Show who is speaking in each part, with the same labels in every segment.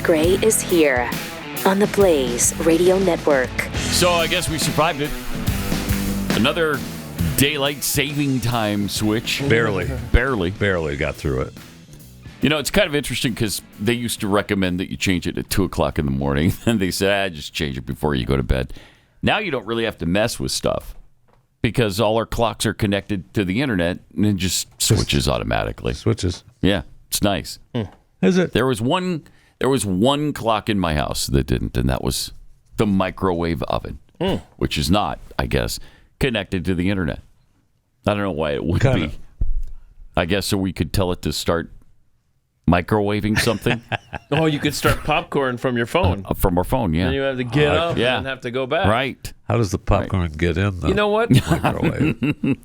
Speaker 1: Gray is here on the Blaze Radio Network.
Speaker 2: So I guess we survived it. Another daylight saving time switch.
Speaker 3: Barely got through it.
Speaker 2: You know, it's kind of interesting because they used to recommend that you change it at 2 o'clock in the morning. And they said, just change it before you go to bed. Now you don't really have to mess with stuff because all our clocks are connected to the internet and it just switches automatically.
Speaker 3: Switches.
Speaker 2: Yeah, it's nice.
Speaker 3: Is it?
Speaker 2: There was one clock in my house that didn't, and that was the microwave oven, which is not, I guess, connected to the internet. I don't know why it would be. I guess so we could tell it to start microwaving something.
Speaker 4: Oh, you could start popcorn from your phone.
Speaker 2: From our phone, yeah.
Speaker 4: And you have to get up and have to go back.
Speaker 2: Right.
Speaker 3: How does the popcorn get in the
Speaker 4: You know what?
Speaker 3: microwave?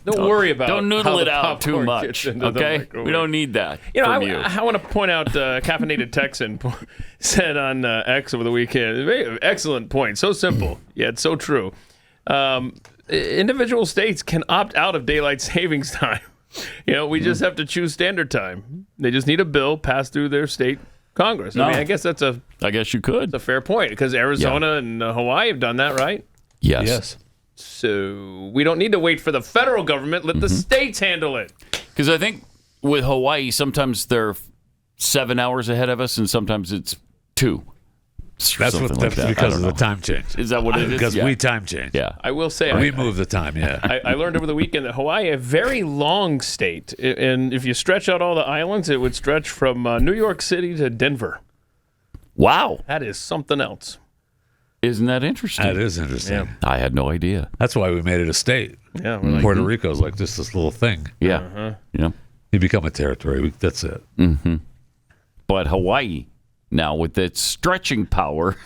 Speaker 4: Don't worry about
Speaker 2: Don't noodle
Speaker 4: how
Speaker 2: it
Speaker 4: the
Speaker 2: out too
Speaker 4: popcorn
Speaker 2: much,
Speaker 4: gets into the
Speaker 2: okay?
Speaker 4: microwave.
Speaker 2: We don't need that
Speaker 4: You know,
Speaker 2: from you.
Speaker 4: I want to point out Caffeinated Texan said on X over the weekend, excellent point, so simple, yet so true. Individual states can opt out of daylight savings time. You know, we just have to choose standard time. They just need a bill passed through their state Congress. I mean, I guess that's
Speaker 2: I guess you could.
Speaker 4: a fair point because Arizona and Hawaii have done that, right?
Speaker 2: Yes.
Speaker 4: So we don't need to wait for the federal government. Let the states handle it.
Speaker 2: Because I think with Hawaii, sometimes they're 7 hours ahead of us, and sometimes it's 2.
Speaker 3: That's
Speaker 2: that.
Speaker 3: because of the time change.
Speaker 2: Is that what it is?
Speaker 3: Because we time change.
Speaker 2: Yeah.
Speaker 4: I will say,
Speaker 3: We move the time,
Speaker 4: I learned over the weekend that Hawaii, a very long state, and if you stretch out all the islands, it would stretch from New York City to Denver.
Speaker 2: Wow.
Speaker 4: That is something else.
Speaker 2: Isn't that interesting?
Speaker 3: That is interesting.
Speaker 4: Yeah.
Speaker 2: I had no idea.
Speaker 3: That's why we made it a state.
Speaker 4: Yeah, we're like,
Speaker 3: Puerto Rico's like this little thing.
Speaker 2: Yeah. Yeah.
Speaker 3: You become a territory. That's it.
Speaker 2: But Hawaii, now with its stretching power,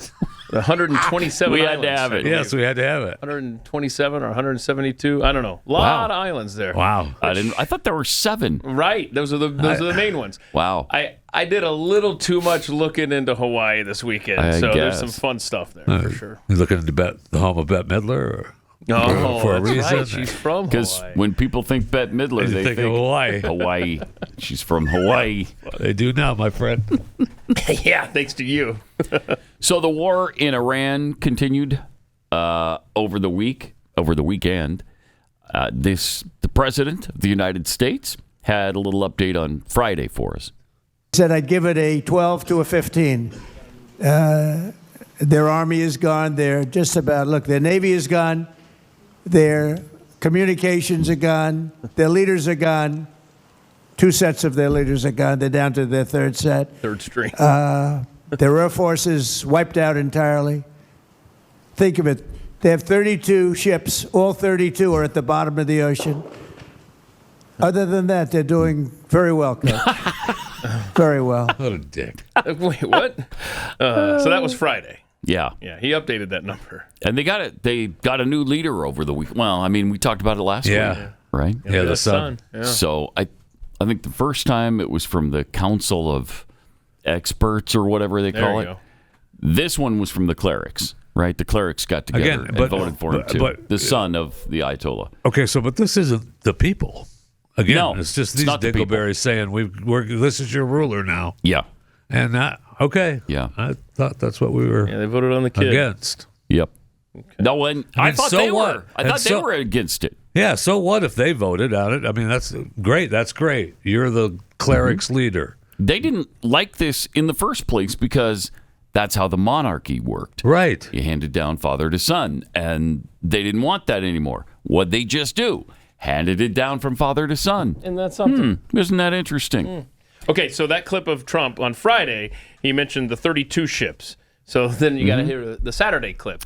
Speaker 4: 127
Speaker 2: we had
Speaker 4: islands.
Speaker 2: to have it.
Speaker 3: Yes, we had to have it.
Speaker 4: 127 or 172. I don't know. A lot of islands there.
Speaker 3: Wow.
Speaker 2: I thought there were 7.
Speaker 4: Right. Those are the main ones.
Speaker 2: Wow.
Speaker 4: I did a little too much looking into Hawaii this weekend,
Speaker 2: I
Speaker 4: so there's
Speaker 2: guess.
Speaker 4: some fun stuff there for sure.
Speaker 3: You looking into the home of Bette Midler? Or? For a
Speaker 4: that's
Speaker 3: reason?
Speaker 4: right. She's from
Speaker 2: Because
Speaker 4: Hawaii.
Speaker 2: when people think Bette Midler,
Speaker 3: They
Speaker 2: they
Speaker 3: think of Hawaii.
Speaker 2: Hawaii. She's from Hawaii.
Speaker 3: They do now, my friend.
Speaker 4: Yeah, thanks to you.
Speaker 2: So the war in Iran continued over the weekend. The president of the United States had a little update on Friday for us.
Speaker 5: Said I'd give it a 12 to a 15. Their army is gone. They're just about, look, their navy is gone. Their communications are gone. Their leaders are gone. 2 sets of their leaders are gone. They're down to their 3rd set.
Speaker 4: Third string.
Speaker 5: Their air force is wiped out entirely. Think of it. They have 32 ships. All 32 are at the bottom of the ocean. Other than that, they're doing very well, Coach. Very well.
Speaker 3: What a dick.
Speaker 4: Wait, what? So that was Friday.
Speaker 2: Yeah.
Speaker 4: Yeah, he updated that number.
Speaker 2: And they got a new leader over the week. Well, I mean, we talked about it last week, right?
Speaker 3: Yeah, the sun.
Speaker 4: Yeah.
Speaker 2: So I think the first time it was from the Council of Experts or whatever they call it.
Speaker 4: Go.
Speaker 2: This one was from the clerics, right? The clerics got together and voted for him too. The son of the Ayatollah.
Speaker 3: Okay, but this isn't the people. Again,
Speaker 2: No,
Speaker 3: it's just
Speaker 2: it's
Speaker 3: these
Speaker 2: not the people.
Speaker 3: Diggleberries saying, this is your ruler now.
Speaker 2: Yeah.
Speaker 3: And okay.
Speaker 2: Yeah.
Speaker 3: I thought that's what we were
Speaker 4: Yeah, they voted on the kid.
Speaker 3: against.
Speaker 2: Yep. No, and I thought
Speaker 3: so
Speaker 2: they
Speaker 3: what?
Speaker 2: were. I thought they were against it.
Speaker 3: Yeah, so what if they voted on it? I mean, that's great. That's great. You're the cleric's leader.
Speaker 2: They didn't like this in the first place because that's how the monarchy worked.
Speaker 3: Right.
Speaker 2: You handed down father to son, and they didn't want that anymore. What'd they just do? Handed it down from father to son.
Speaker 4: And that's something.
Speaker 2: Isn't that interesting?
Speaker 4: Okay, so that clip of Trump on Friday, he mentioned the 32 ships. So then you got to hear the Saturday clip.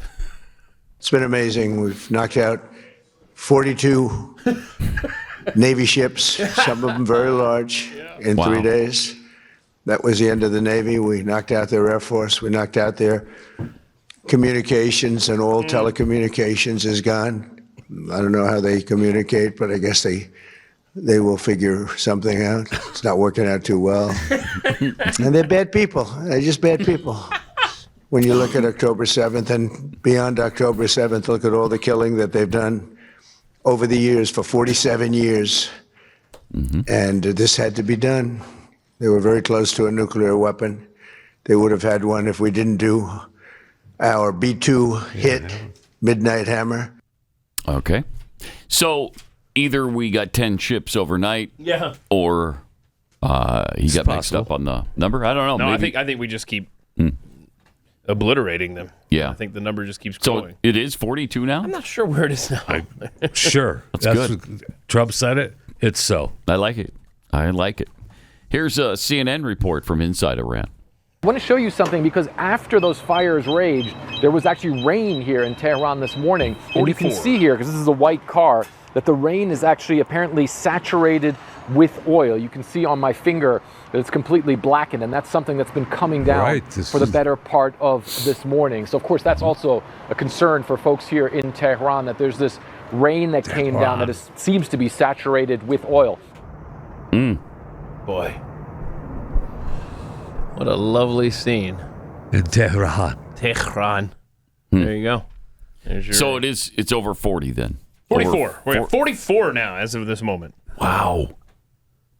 Speaker 6: It's been amazing. We've knocked out 42 Navy ships, some of them very large, in 3 days. That was the end of the Navy. We knocked out their Air Force. We knocked out their communications, and all telecommunications is gone. I don't know how they communicate, but I guess they will figure something out. It's not working out too well. And they're bad people. They're just bad people. When you look at October 7th and beyond October 7th, look at all the killing that they've done over the years for 47 years. And this had to be done. They were very close to a nuclear weapon. They would have had one if we didn't do our B-2 hit, Midnight Hammer.
Speaker 2: Okay. So either we got 10 ships overnight, or he got mixed up on the number. I don't know.
Speaker 4: No,
Speaker 2: maybe.
Speaker 4: I think we just keep obliterating them.
Speaker 2: Yeah.
Speaker 4: I think the number just keeps
Speaker 2: So
Speaker 4: going.
Speaker 2: it is 42 now?
Speaker 4: I'm not sure where it is now.
Speaker 3: Sure.
Speaker 2: That's good.
Speaker 3: Trump said it. It's so.
Speaker 2: I like it. Here's a CNN report from inside Iran.
Speaker 7: I want to show you something because after those fires raged, there was actually rain here in Tehran this morning. And you can see here, because this is a white car, that the rain is actually apparently saturated with oil. You can see on my finger that it's completely blackened, and that's something that's been coming down for the better part of this morning. So, of course, that's also a concern for folks here in Tehran, that there's this rain that came down that seems to be saturated with oil.
Speaker 4: Boy. What a lovely scene.
Speaker 3: In Tehran.
Speaker 4: There you go.
Speaker 2: So it's over 40 then.
Speaker 4: 44. We're at 44 now as of this moment.
Speaker 2: Wow.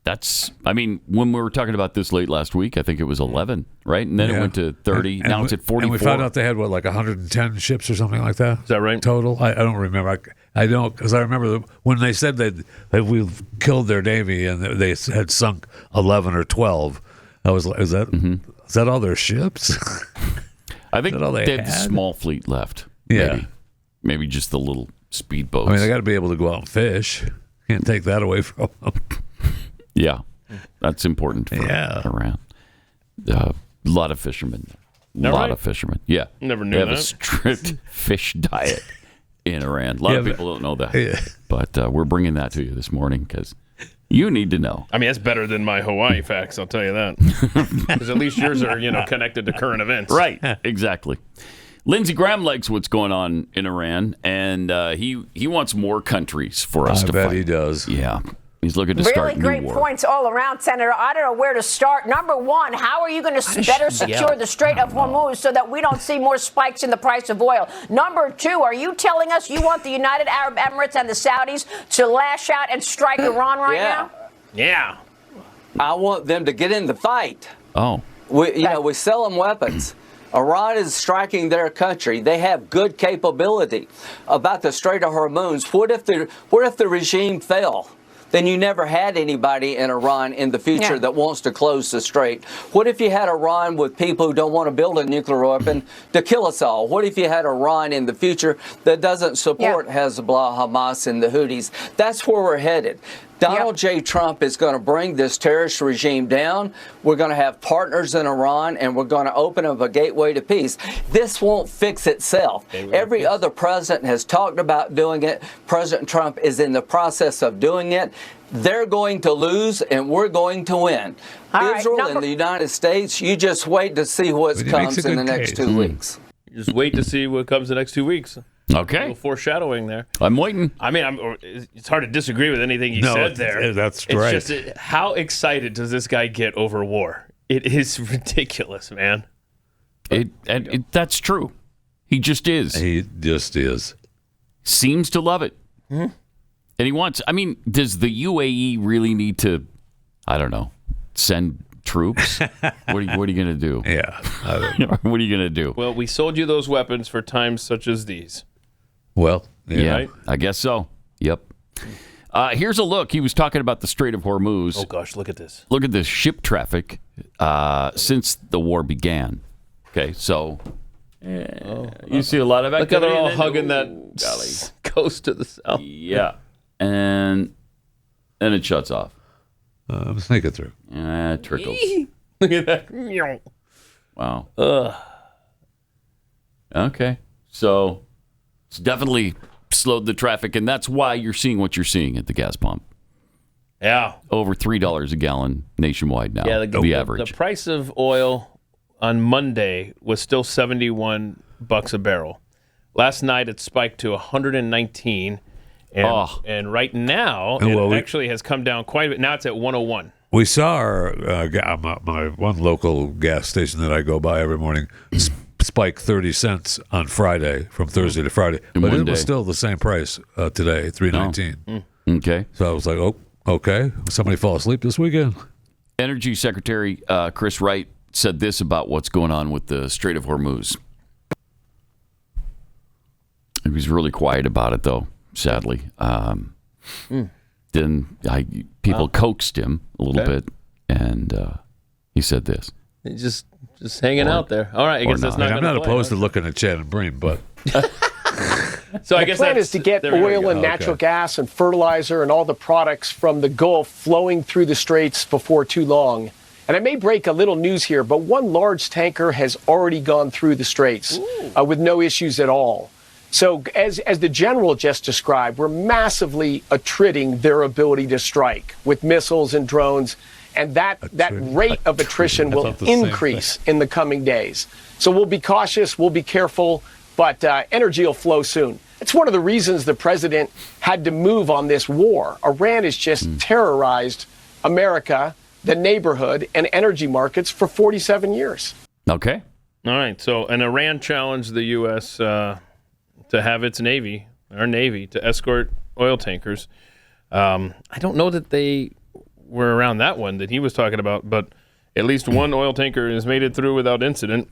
Speaker 2: When we were talking about this late last week, I think it was 11, right? And then it went to 30. Now it's at 44.
Speaker 3: And we found out they had, 110 ships or something like that?
Speaker 4: Is that right?
Speaker 3: Total? I don't remember. I don't, because I remember when they said that we've killed their Navy and they had sunk 11 or 12. I was like, is that all their ships?
Speaker 2: I think they have the small fleet left.
Speaker 3: Yeah.
Speaker 2: Maybe just the little speedboats.
Speaker 3: I mean, they got to be able to go out and fish. Can't take that away from them.
Speaker 2: Yeah. That's important for Iran. A lot of fishermen. A lot of fishermen. Yeah.
Speaker 4: Never knew
Speaker 2: they have
Speaker 4: that.
Speaker 2: a strict fish diet in Iran. A lot of people don't know that.
Speaker 3: Yeah.
Speaker 2: But we're bringing that to you this morning because you need to know.
Speaker 4: I mean, that's better than my Hawaii facts, I'll tell you that. Because at least yours are, connected to current events.
Speaker 2: Right, exactly. Lindsey Graham likes what's going on in Iran, and he wants more countries for us to fight.
Speaker 3: I bet he does.
Speaker 2: Yeah. He's looking to start a new war.
Speaker 8: Really great points all around, Senator. I don't know where to start. Number one, how are you going to better secure the Strait of Hormuz so that we don't see more spikes in the price of oil? Number two, are you telling us you want the United Arab Emirates and the Saudis to lash out and strike Iran right now?
Speaker 4: Yeah.
Speaker 9: I want them to get in the fight.
Speaker 2: Oh.
Speaker 9: We sell them weapons. Iran is striking their country. They have good capability. About the Strait of Hormuz, what if the regime fell? Then you never had anybody in Iran in the future that wants to close the strait. What if you had Iran with people who don't want to build a nuclear weapon to kill us all? What if you had Iran in the future that doesn't support Hezbollah, Hamas, and the Houthis? That's where we're headed. Donald J. Trump is going to bring this terrorist regime down. We're going to have partners in Iran, and we're going to open up a gateway to peace. This won't fix itself. Every other president has talked about doing it. President Trump is in the process of doing it. They're going to lose, and we're going to win. Israel and the United States, you just wait to see what comes in the next 2 weeks.
Speaker 4: Just wait to see what comes the next 2 weeks.
Speaker 2: Okay.
Speaker 4: A little foreshadowing there.
Speaker 2: I'm waiting.
Speaker 4: I mean, it's hard to disagree with anything he said there.
Speaker 3: That's right.
Speaker 4: It's just, how excited does this guy get over war? It is ridiculous, man.
Speaker 2: That's true. He just is.
Speaker 3: He just is.
Speaker 2: Seems to love it. And he wants, does the UAE really need to, I don't know, send troops? What are you going to do?
Speaker 3: Yeah.
Speaker 2: What are you going to do?
Speaker 4: Well, we sold you those weapons for times such as these.
Speaker 3: Well,
Speaker 2: yeah,
Speaker 4: right?
Speaker 2: I guess so. Yep. Here's a look. He was talking about the Strait of Hormuz.
Speaker 4: Oh, gosh, look at this.
Speaker 2: Look at this ship traffic since the war began. Okay, so you see a lot of activity.
Speaker 4: Look how they're all hugging that coast to the south.
Speaker 2: Yeah. And then it shuts off.
Speaker 3: I'm thinking through.
Speaker 2: It trickles.
Speaker 4: Look at that.
Speaker 2: Wow. Okay. So it's definitely slowed the traffic, and that's why you're seeing what you're seeing at the gas pump.
Speaker 4: Yeah.
Speaker 2: Over $3 a gallon nationwide now.
Speaker 4: Yeah,
Speaker 2: the average.
Speaker 4: The price of oil on Monday was still $71 a barrel. Last night it spiked to $119. And right now, it actually has come down quite a bit. Now it's at 101.
Speaker 3: We saw our my one local gas station that I go by every morning spike 30 cents on Friday from Thursday to Friday, but it was still the same price today, $3.19.
Speaker 2: Okay.
Speaker 3: So I was like, oh, okay. Somebody fall asleep this weekend.
Speaker 2: Energy Secretary Chris Wright said this about what's going on with the Strait of Hormuz. He was really quiet about it, though, sadly. Then people coaxed him a little bit, and he said this.
Speaker 4: He's just hanging out there. All right, I guess that's not.
Speaker 3: I'm not opposed to looking at Shannon Bream, but.
Speaker 4: So I guess
Speaker 10: the plan is to get oil and natural gas and fertilizer and all the products from the Gulf flowing through the straits before too long. And I may break a little news here, but one large tanker has already gone through the straits with no issues at all. So as the general just described, we're massively attriting their ability to strike with missiles and drones. And that rate of attrition will increase in the coming days. So we'll be cautious, we'll be careful, but energy will flow soon. It's one of the reasons the president had to move on this war. Iran has just terrorized America, the neighborhood, and energy markets for 47 years.
Speaker 2: Okay.
Speaker 4: All right. So, and Iran challenged the U.S. To have its Navy, our Navy, to escort oil tankers. I don't know that they were around that one that he was talking about, but at least one oil tanker has made it through without incident.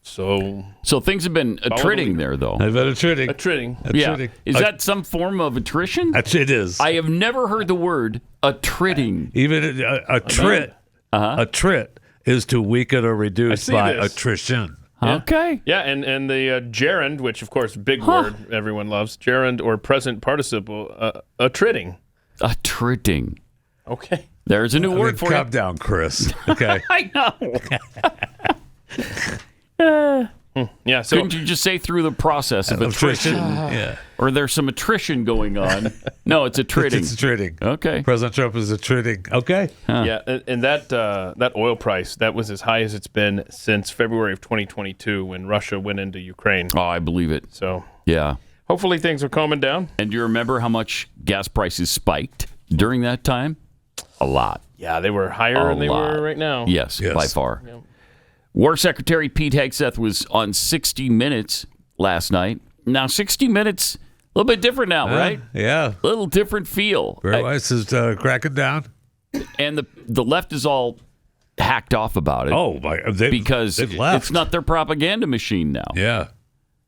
Speaker 4: So
Speaker 2: things have been attriting there, though.
Speaker 3: They've been attriting.
Speaker 2: Yeah. Is that some form of attrition?
Speaker 3: It is.
Speaker 2: I have never heard the word attriting.
Speaker 3: Even a trit is to weaken or reduce by attrition.
Speaker 2: Yeah. Okay.
Speaker 4: Yeah, and the gerund, which of course big word everyone loves, gerund or present participle, attriting.
Speaker 2: Attriting.
Speaker 4: Okay.
Speaker 2: There's a new word for
Speaker 3: calm
Speaker 2: you.
Speaker 3: Down, Chris. Okay.
Speaker 2: I know.
Speaker 4: Yeah. So
Speaker 2: couldn't you just say through the process of attrition?
Speaker 3: Yeah.
Speaker 2: Or there's some attrition going on? No, it's attriting.
Speaker 3: It's attriting.
Speaker 2: Okay.
Speaker 3: President Trump is attriting. Okay.
Speaker 4: Yeah, and that oil price, that was as high as it's been since February of 2022 when Russia went into Ukraine.
Speaker 2: Oh, I believe it.
Speaker 4: So
Speaker 2: yeah.
Speaker 4: Hopefully things are calming down.
Speaker 2: And do you remember how much gas prices spiked during that time? A lot.
Speaker 4: Yeah, they were higher than they were right now.
Speaker 2: Yes, by far. Yep. War Secretary Pete Hegseth was on 60 Minutes last night. Now, 60 Minutes, a little bit different now, right?
Speaker 3: Yeah.
Speaker 2: A little different feel.
Speaker 3: Very Weiss is cracking down.
Speaker 2: And the left is all hacked off about it.
Speaker 3: Oh,
Speaker 2: because it's not their propaganda machine now.
Speaker 3: Yeah.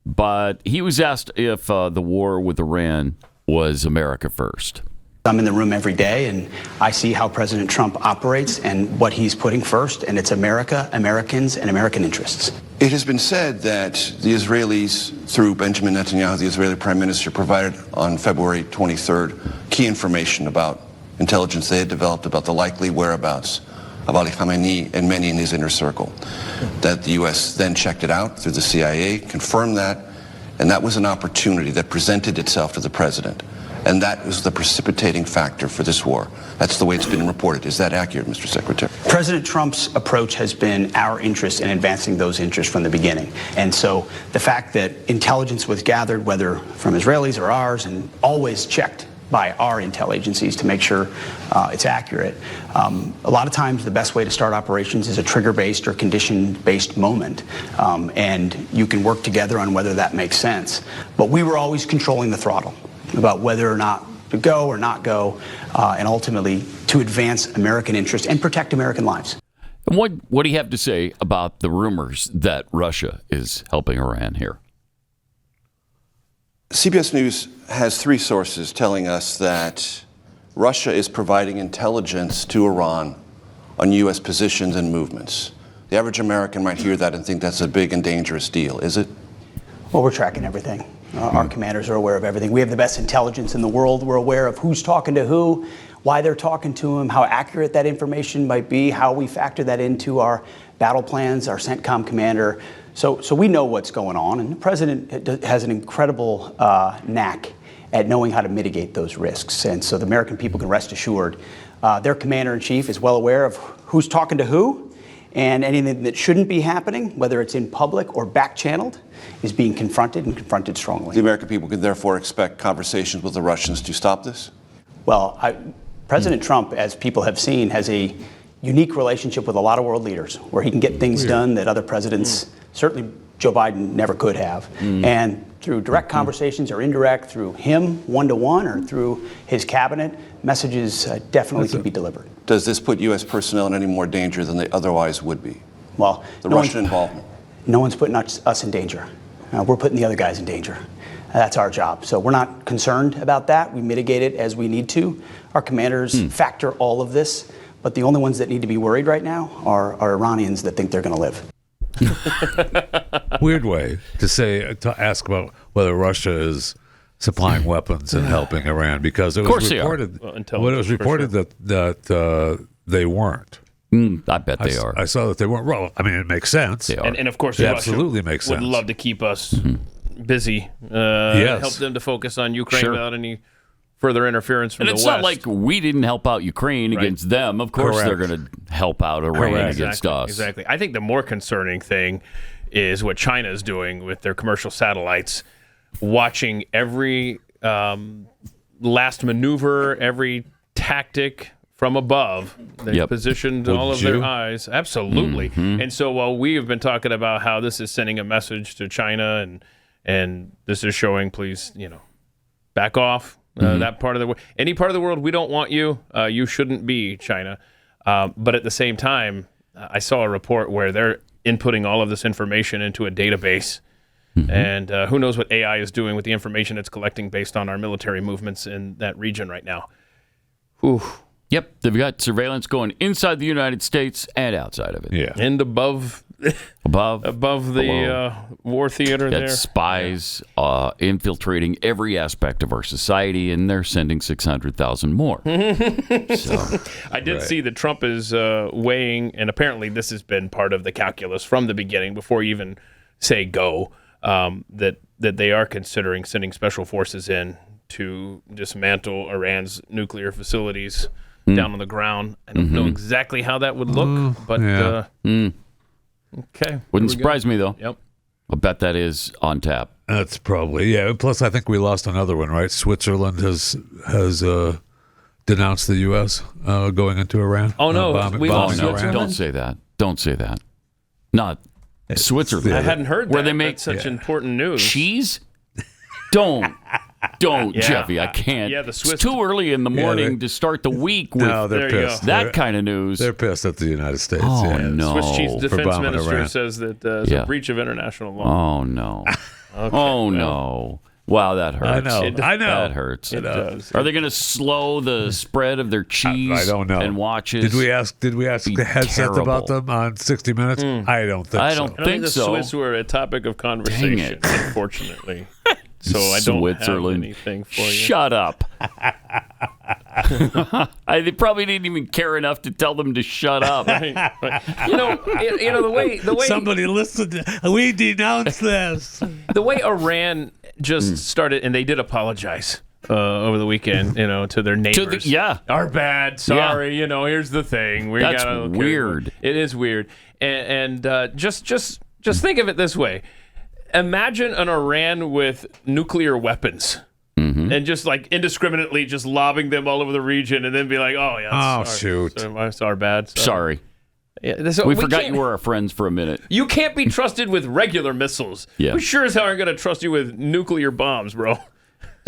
Speaker 2: But he was asked if the war with Iran was America first.
Speaker 11: I'm in the room every day, and I see how President Trump operates and what he's putting first, and it's America, Americans, and American interests.
Speaker 12: It has been said that the Israelis, through Benjamin Netanyahu, the Israeli prime minister, provided on February 23rd key information about intelligence they had developed about the likely whereabouts of Ali Khamenei and many in his inner circle. That the U.S. then checked it out through the CIA, confirmed that, and that was an opportunity that presented itself to the president. And that was the precipitating factor for this war. That's the way it's been reported. Is that accurate, Mr. Secretary?
Speaker 11: President Trump's approach has been our interest in advancing those interests from the beginning. And so the fact that intelligence was gathered, whether from Israelis or ours, and always checked by our intel agencies to make sure it's accurate. A lot of times the best way to start operations is a trigger-based or condition-based moment. And you can work together on whether that makes sense. But we were always controlling the throttle about whether or not to go or not go, and ultimately to advance American interests and protect American lives.
Speaker 2: And what do you have to say about the rumors that Russia is helping Iran here?
Speaker 12: CBS News has three sources telling us that Russia is providing intelligence to Iran on U.S. positions and movements. The average American might hear that and think that's a big and dangerous deal. Is it?
Speaker 11: Well, we're tracking everything. Our commanders are aware of everything. We have the best intelligence in the world. We're aware of who's talking to who, why they're talking to them, how accurate that information might be, how we factor that into our battle plans, our CENTCOM commander. So we know what's going on, and the president has an incredible knack at knowing how to mitigate those risks. And so the American people can rest assured their commander-in-chief is well aware of who's talking to who, and anything that shouldn't be happening, whether it's in public or back-channeled, is being confronted and confronted strongly.
Speaker 12: The American people can therefore expect conversations with the Russians to stop this?
Speaker 11: Well, President Trump, as people have seen, has a unique relationship with a lot of world leaders where he can get things done that other presidents, certainly Joe Biden, never could have. And through direct conversations or indirect, through him one-to-one or through his cabinet, messages definitely can be delivered.
Speaker 12: Does this put U.S. personnel in any more danger than they otherwise would be?
Speaker 11: Well,
Speaker 12: The Russian involvement.
Speaker 11: No one's putting us in danger. We're putting the other guys in danger. That's our job. So we're not concerned about that. We mitigate it as we need to. Our commanders factor all of this, but the only ones that need to be worried right now are Iranians that think they're going to live.
Speaker 3: Weird way to ask about whether Russia is supplying weapons and helping Iran, because it was reported. It was reported that they weren't.
Speaker 2: I bet they are.
Speaker 3: I saw that they weren't. Well, I mean, it makes sense.
Speaker 2: They are.
Speaker 4: And of course,
Speaker 3: it
Speaker 4: Russia
Speaker 3: absolutely makes sense.
Speaker 4: Would love to keep us busy. Help them to focus on Ukraine without any further interference from the West.
Speaker 2: And it's not like we didn't help out Ukraine against them. Of course, they're going to help out Iran against us.
Speaker 4: Exactly. I think the more concerning thing is what China is doing with their commercial satellites, watching every last maneuver, every tactic from above. They've positioned all of their eyes. Absolutely. And so while we have been talking about how this is sending a message to China and this is showing, please, back off that part of the world. Any part of the world we don't want you. You shouldn't be, China. But at the same time, I saw a report where they're inputting all of this information into a database. And who knows what AI is doing with the information it's collecting based on our military movements in that region right now. Oof.
Speaker 2: Yep, they've got surveillance going inside the United States and outside of it.
Speaker 3: Yeah,
Speaker 4: and above the war theater there.
Speaker 2: Spies infiltrating every aspect of our society, and they're sending 600,000 more.
Speaker 4: I did see that Trump is weighing, and apparently this has been part of the calculus from the beginning, before you even say go, that they are considering sending special forces in to dismantle Iran's nuclear facilities down on the ground. I don't know exactly how that would look, but okay.
Speaker 2: Wouldn't surprise me, though.
Speaker 4: Yep.
Speaker 2: I'll bet that is on tap.
Speaker 3: That's probably, Plus, I think we lost another one, right? Switzerland has denounced the U.S. Going into Iran.
Speaker 4: Oh, no.
Speaker 2: We lost Switzerland? Don't say that. Don't say that. Not Switzerland.
Speaker 4: I hadn't heard that.
Speaker 2: Where they make
Speaker 4: such important news.
Speaker 2: Cheese? Don't, Jeffy. I can't.
Speaker 4: Yeah, the Swiss.
Speaker 2: It's too early in the morning to start the week with
Speaker 3: they're pissed.
Speaker 2: That kind of news.
Speaker 3: They're pissed at the United States.
Speaker 2: Oh, no.
Speaker 4: Swiss chief defense minister says that it's a breach of international law.
Speaker 2: Oh, no. No. Wow, that hurts.
Speaker 3: I know.
Speaker 2: That hurts.
Speaker 4: It does.
Speaker 2: Are they going to slow the spread of their cheese
Speaker 3: I don't know.
Speaker 2: and watches?
Speaker 3: Did we ask Hegseth about them on 60 Minutes? I don't think so.
Speaker 2: I don't think
Speaker 4: the
Speaker 2: so.
Speaker 4: Swiss were a topic of conversation, unfortunately. So I don't have anything for you.
Speaker 2: Shut up. They probably didn't even care enough to tell them to shut up.
Speaker 4: Right. The way
Speaker 3: somebody listened. We denounce this.
Speaker 4: The way Iran just started, and they did apologize over the weekend, to their neighbors. Our bad. Sorry. Here's the thing.
Speaker 2: That's weird.
Speaker 4: It is weird. And just think of it this way. Imagine an Iran with nuclear weapons and just like indiscriminately just lobbing them all over the region and then be like,
Speaker 3: shoot.
Speaker 4: It's our bad.
Speaker 2: Sorry.
Speaker 4: Yeah,
Speaker 2: we forgot you were our friends for a minute.
Speaker 4: You can't be trusted with regular missiles.
Speaker 2: Yeah.
Speaker 4: We sure as hell aren't going to trust you with nuclear bombs, bro.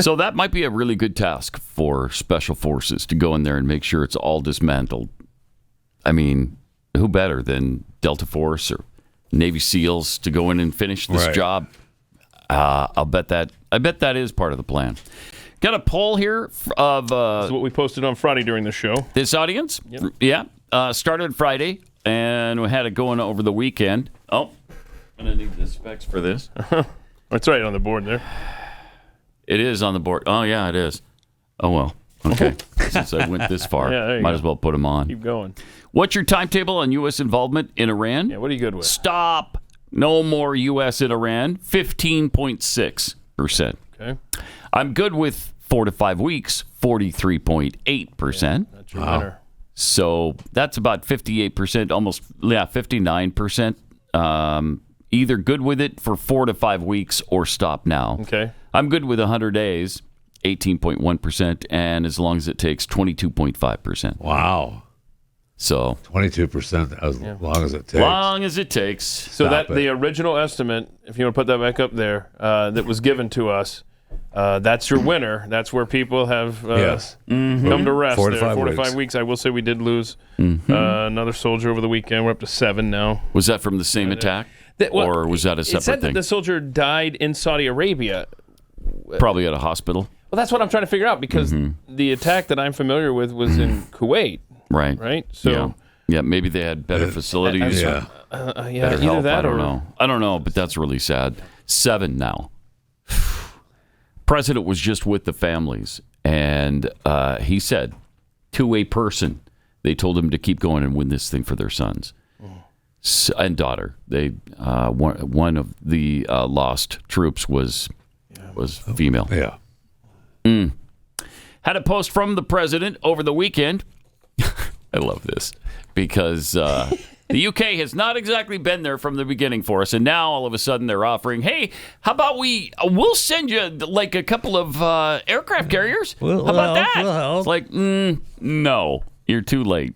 Speaker 2: So that might be a really good task for special forces to go in there and make sure it's all dismantled. I mean, who better than Delta Force or Navy SEALs to go in and finish this job? I bet that is part of the plan. Got a poll here of
Speaker 4: this is what we posted on Friday during the show.
Speaker 2: This audience, started Friday and we had it going over the weekend. Oh, I'm gonna need the specs for this.
Speaker 4: It's right on the board there.
Speaker 2: It is on the board. Oh yeah, it is. Oh well. Okay. Since I went this far, might as well put them on.
Speaker 4: Keep going.
Speaker 2: What's your timetable on U.S. involvement in Iran?
Speaker 4: Yeah, what are you good with?
Speaker 2: Stop. No more U.S. in Iran. 15.6%.
Speaker 4: Okay.
Speaker 2: I'm good with 4 to 5 weeks. 43.8%.
Speaker 4: That's your winner.
Speaker 2: So that's about 58%, almost 59%. Either good with it for 4 to 5 weeks or stop now.
Speaker 4: Okay.
Speaker 2: I'm good with 100 days. 18.1%, and as long as it takes 22.5%.
Speaker 3: Wow.
Speaker 2: So
Speaker 3: 22% as long as it takes.
Speaker 2: Long as it takes.
Speaker 4: So the original estimate, if you want to put that back up there, that was given to us That's your winter. That's where people have come to rest. 4 to 5 weeks. I will say we did lose another soldier over the weekend. We're up to 7 now.
Speaker 2: Was that from the same attack? Or was that a separate
Speaker 4: it said
Speaker 2: thing?
Speaker 4: That the soldier died in Saudi Arabia.
Speaker 2: Probably at a hospital.
Speaker 4: Well, that's what I'm trying to figure out, because the attack that I'm familiar with was in Kuwait.
Speaker 2: Right.
Speaker 4: Right? So
Speaker 2: yeah, maybe they had better facilities.
Speaker 4: Better
Speaker 2: either
Speaker 4: help.
Speaker 2: That
Speaker 4: I don't
Speaker 2: know. I don't know, but that's really sad. 7 now. President was just with the families, and he said to a person, they told him to keep going and win this thing for their sons and daughter. They one of the lost troops was female.
Speaker 3: Yeah.
Speaker 2: Had a post from the president over the weekend. I love this because the UK has not exactly been there from the beginning for us, and now all of a sudden they're offering, hey, how about we'll send you like a couple of aircraft carriers? How about that?
Speaker 3: We'll help.
Speaker 2: It's like, no, you're too late.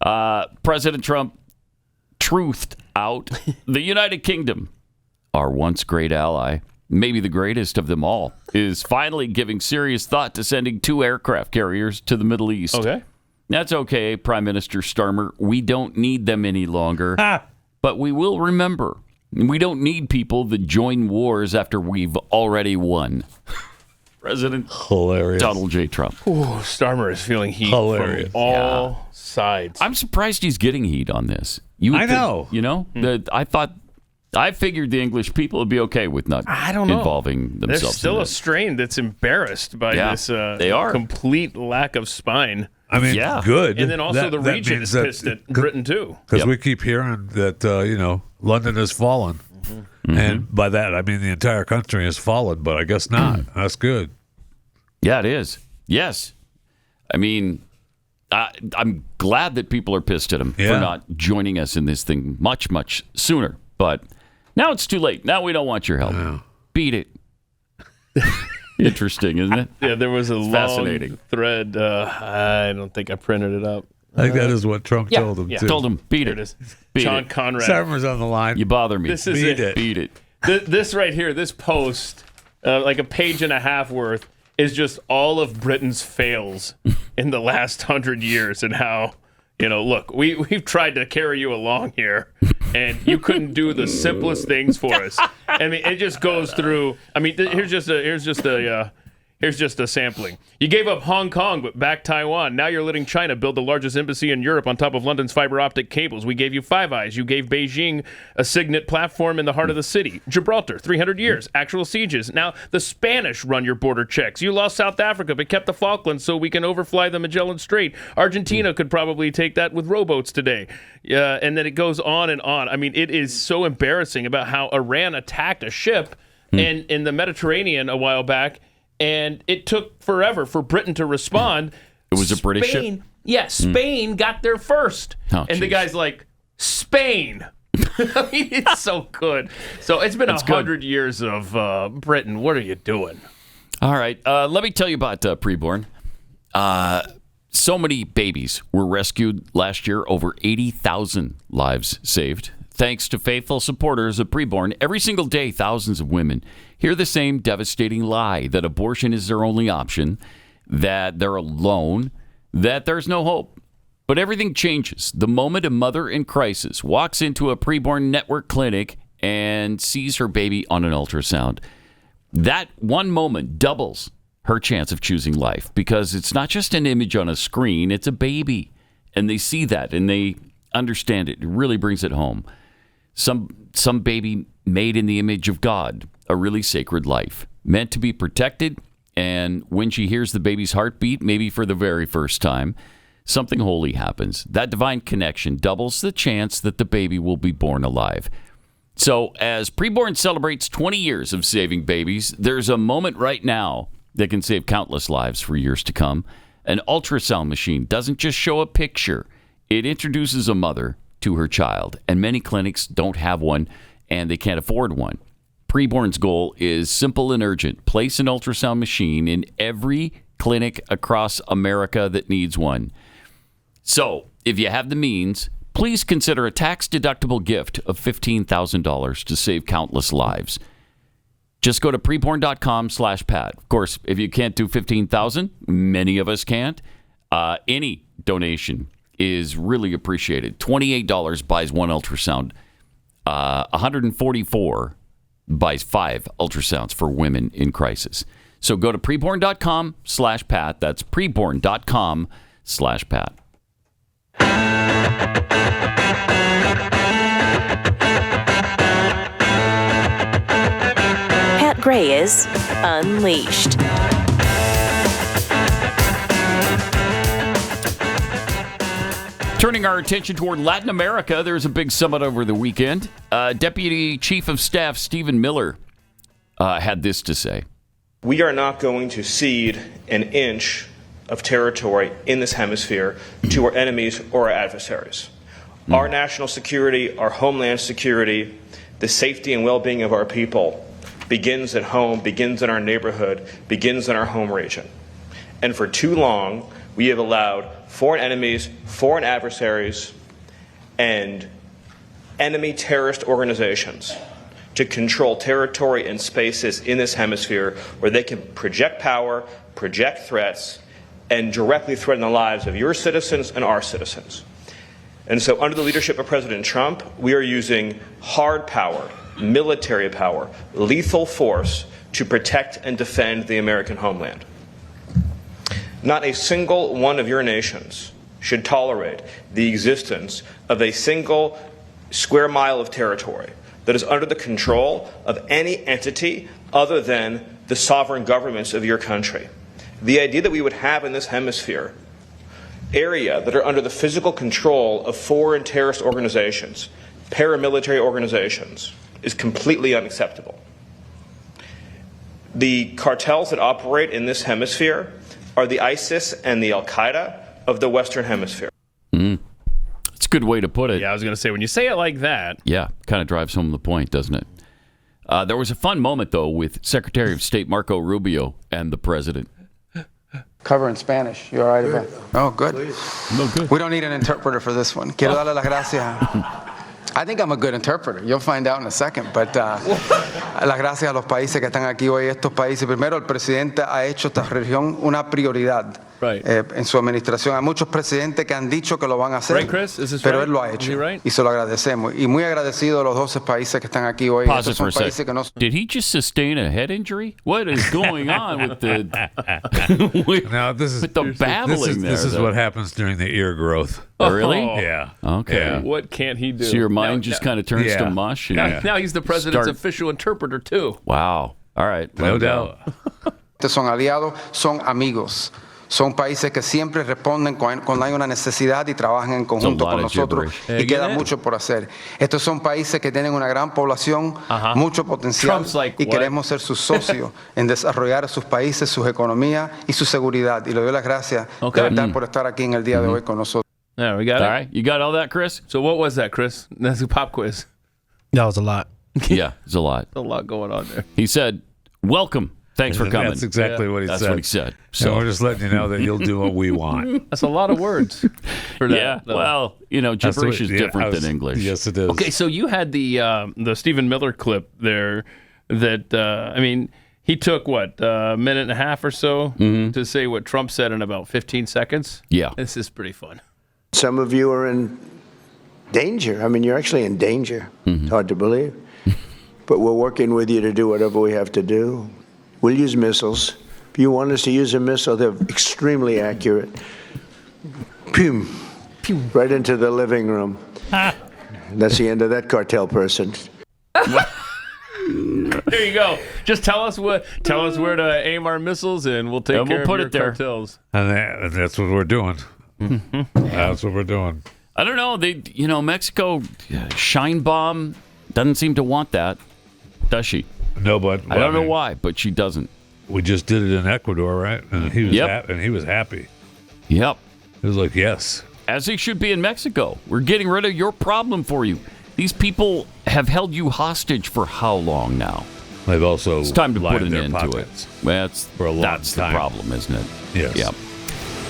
Speaker 2: President Trump truthed out the United Kingdom, our once great ally, maybe the greatest of them all, is finally giving serious thought to sending 2 aircraft carriers to the Middle East.
Speaker 4: Okay.
Speaker 2: That's okay, Prime Minister Starmer. We don't need them any longer. But we will remember, we don't need people that join wars after we've already won. President Donald J. Trump.
Speaker 4: Ooh, Starmer is feeling heat from all sides.
Speaker 2: I'm surprised he's getting heat on this.
Speaker 3: I know.
Speaker 2: You know, I figured the English people would be okay with not involving themselves.
Speaker 4: There's still a strain that's embarrassed by this
Speaker 2: they are.
Speaker 4: complete lack of spine.
Speaker 3: I mean, good.
Speaker 4: And then also the region is pissed at Britain, too.
Speaker 3: Because we keep hearing that, London has fallen. And by that, I mean the entire country has fallen, but I guess not. That's good.
Speaker 2: Yeah, it is. Yes. I mean, I'm glad that people are pissed at him for not joining us in this thing much, much sooner. But now it's too late. Now we don't want your help.
Speaker 3: No.
Speaker 2: Beat it. Interesting, isn't it?
Speaker 4: Yeah, there was a long thread. I don't think I printed it up.
Speaker 3: I think that is what Trump told him, too.
Speaker 2: Told him, beat
Speaker 4: There
Speaker 2: it.
Speaker 4: it is.
Speaker 2: Beat
Speaker 4: John
Speaker 2: it.
Speaker 4: Conrad.
Speaker 3: Sarmer's on the line.
Speaker 2: You bother me.
Speaker 4: This is
Speaker 3: Beat
Speaker 4: it.
Speaker 2: Beat it.
Speaker 4: This right here, this post, like a page and a half worth, is just all of Britain's fails in the last 100 years and how, look, we've tried to carry you along here, and you couldn't do the simplest things for us. I mean, it just goes through. I mean, here's just a sampling. You gave up Hong Kong, but back Taiwan. Now you're letting China build the largest embassy in Europe on top of London's fiber optic cables. We gave you Five Eyes. You gave Beijing a signet platform in the heart of the city. Gibraltar, 300 years, actual sieges. Now the Spanish run your border checks. You lost South Africa, but kept the Falklands so we can overfly the Magellan Strait. Argentina could probably take that with rowboats today. And then it goes on and on. I mean, it is so embarrassing about how Iran attacked a ship in the Mediterranean a while back. And it took forever for Britain to respond.
Speaker 2: It was a British ship?
Speaker 4: Yeah, Spain got there first. And the guy's like, Spain. I mean, it's so good. So it's been 100 years of Britain. What are you doing?
Speaker 2: All right. Let me tell you about preborn. So many babies were rescued last year. Over 80,000 lives saved. Thanks to faithful supporters of preborn, every single day, thousands of women hear the same devastating lie that abortion is their only option, that they're alone, that there's no hope. But everything changes the moment a mother in crisis walks into a preborn network clinic and sees her baby on an ultrasound. That one moment doubles her chance of choosing life, because it's not just an image on a screen, it's a baby. And they see that and they understand it. It really brings it home. Some baby made in the image of God, a really sacred life, meant to be protected. And when she hears the baby's heartbeat, maybe for the very first time, something holy happens. That divine connection doubles the chance that the baby will be born alive. So as Preborn celebrates 20 years of saving babies, there's a moment right now that can save countless lives for years to come. An ultrasound machine doesn't just show a picture. It introduces a mother to her child, and many clinics don't have one, and they can't afford one. Preborn's goal is simple and urgent. Place an ultrasound machine in every clinic across America that needs one. So, if you have the means, please consider a tax-deductible gift of $15,000 to save countless lives. Just go to preborn.com/Pat. Of course, if you can't do 15,000, many of us can't. Any donation is really appreciated. $28 buys 1 ultrasound. $144 buys 5 ultrasounds for women in crisis. So go to preborn.com/Pat. That's preborn.com/Pat.
Speaker 1: Pat Gray is Unleashed.
Speaker 2: Turning our attention toward Latin America, there's a big summit over the weekend. Deputy Chief of Staff Stephen Miller had this to say.
Speaker 13: We are not going to cede an inch of territory in this hemisphere to our enemies or our adversaries. Our national security, our homeland security, the safety and well-being of our people begins at home, begins in our neighborhood, begins in our home region. And for too long, we have allowed foreign enemies, foreign adversaries, and enemy terrorist organizations to control territory and spaces in this hemisphere where they can project power, project threats, and directly threaten the lives of your citizens and our citizens. And so under the leadership of President Trump, we are using hard power, military power, lethal force to protect and defend the American homeland. Not a single one of your nations should tolerate the existence of a single square mile of territory that is under the control of any entity other than the sovereign governments of your country. The idea that we would have in this hemisphere area that are under the physical control of foreign terrorist organizations, paramilitary organizations, is completely unacceptable. The cartels that operate in this hemisphere are the ISIS and the Al-Qaeda of the Western Hemisphere.
Speaker 2: It's a good way to put it.
Speaker 4: Yeah, I was going to say, when you say it like that.
Speaker 2: Yeah, kind of drives home the point, doesn't it? There was a fun moment, though, with Secretary of State Marco Rubio and the president.
Speaker 14: Cover in Spanish. You all right about that? Oh, good.
Speaker 2: No good.
Speaker 14: We don't need an interpreter for this one. Quiero darle las gracias. I think I'm a good interpreter. You'll find out in a second. But las gracias a los países que están aquí hoy. Estos países, primero, el presidente ha hecho esta región una prioridad en su administración. Hay muchos presidentes que han dicho que lo van a hacer, pero él lo ha hecho y se lo agradecemos. Y muy agradecido a los 12 países que están aquí hoy.
Speaker 2: Pause for a second. Did he just sustain a head injury? What is going on with the babbling there?
Speaker 3: This is what happens during the ear growth.
Speaker 2: Oh, really?
Speaker 3: Yeah.
Speaker 2: Okay.
Speaker 3: Yeah.
Speaker 4: What can't he do?
Speaker 2: So your mind just kind of turns to mush?
Speaker 4: Now he's the president's official interpreter, too.
Speaker 2: Wow. All right.
Speaker 3: No doubt.
Speaker 14: Son aliados, son amigos. Son países que siempre responden cuando hay una necesidad y trabajan en conjunto con nosotros y queda mucho por hacer. Estos son países que tienen una gran población, mucho potencial y queremos ser sus socios en desarrollar sus países, sus economías y su seguridad. Y le doy las gracias de verdad por estar aquí en el día de hoy con nosotros.
Speaker 4: Yeah, we got it.
Speaker 2: All right. You got all that, Chris?
Speaker 4: So what was that, Chris? That's a pop quiz.
Speaker 15: That was a lot.
Speaker 2: Yeah, there's a lot.
Speaker 4: A lot going on there.
Speaker 2: He said, welcome. Thanks for coming.
Speaker 3: That's exactly what he said.
Speaker 2: That's what he said.
Speaker 3: So we're just letting you know that you'll do what we want.
Speaker 4: That's a lot of words for that.
Speaker 2: Yeah, well, gibberish is different than English.
Speaker 3: Yes, it is.
Speaker 4: Okay, so you had the Stephen Miller clip there that, he took, a minute and a half or so to say what Trump said in about 15 seconds?
Speaker 2: Yeah.
Speaker 4: This is pretty fun.
Speaker 6: Some of you are in danger. You're actually in danger. It's hard to believe. But we're working with you to do whatever we have to do. We'll use missiles. If you want us to use a missile, they're extremely accurate. Pew. Pew. Right into the living room. That's the end of that cartel person.
Speaker 4: There you go. Just tell us where to aim our missiles, and we'll take care of your cartels.
Speaker 3: And that's what we're doing. That's what we're doing.
Speaker 2: I don't know. Mexico, Shine Bomb doesn't seem to want that, does she?
Speaker 3: No, but
Speaker 2: I don't know why, but she doesn't.
Speaker 3: We just did it in Ecuador, right? And he was and he was happy.
Speaker 2: Yep.
Speaker 3: He was like, yes.
Speaker 2: As he should be in Mexico. We're getting rid of your problem for you. These people have held you hostage for how long now?
Speaker 3: They've also
Speaker 2: it's time to put an
Speaker 3: end
Speaker 2: to it. Well, that's the problem, isn't it?
Speaker 3: Yes.
Speaker 2: Yep.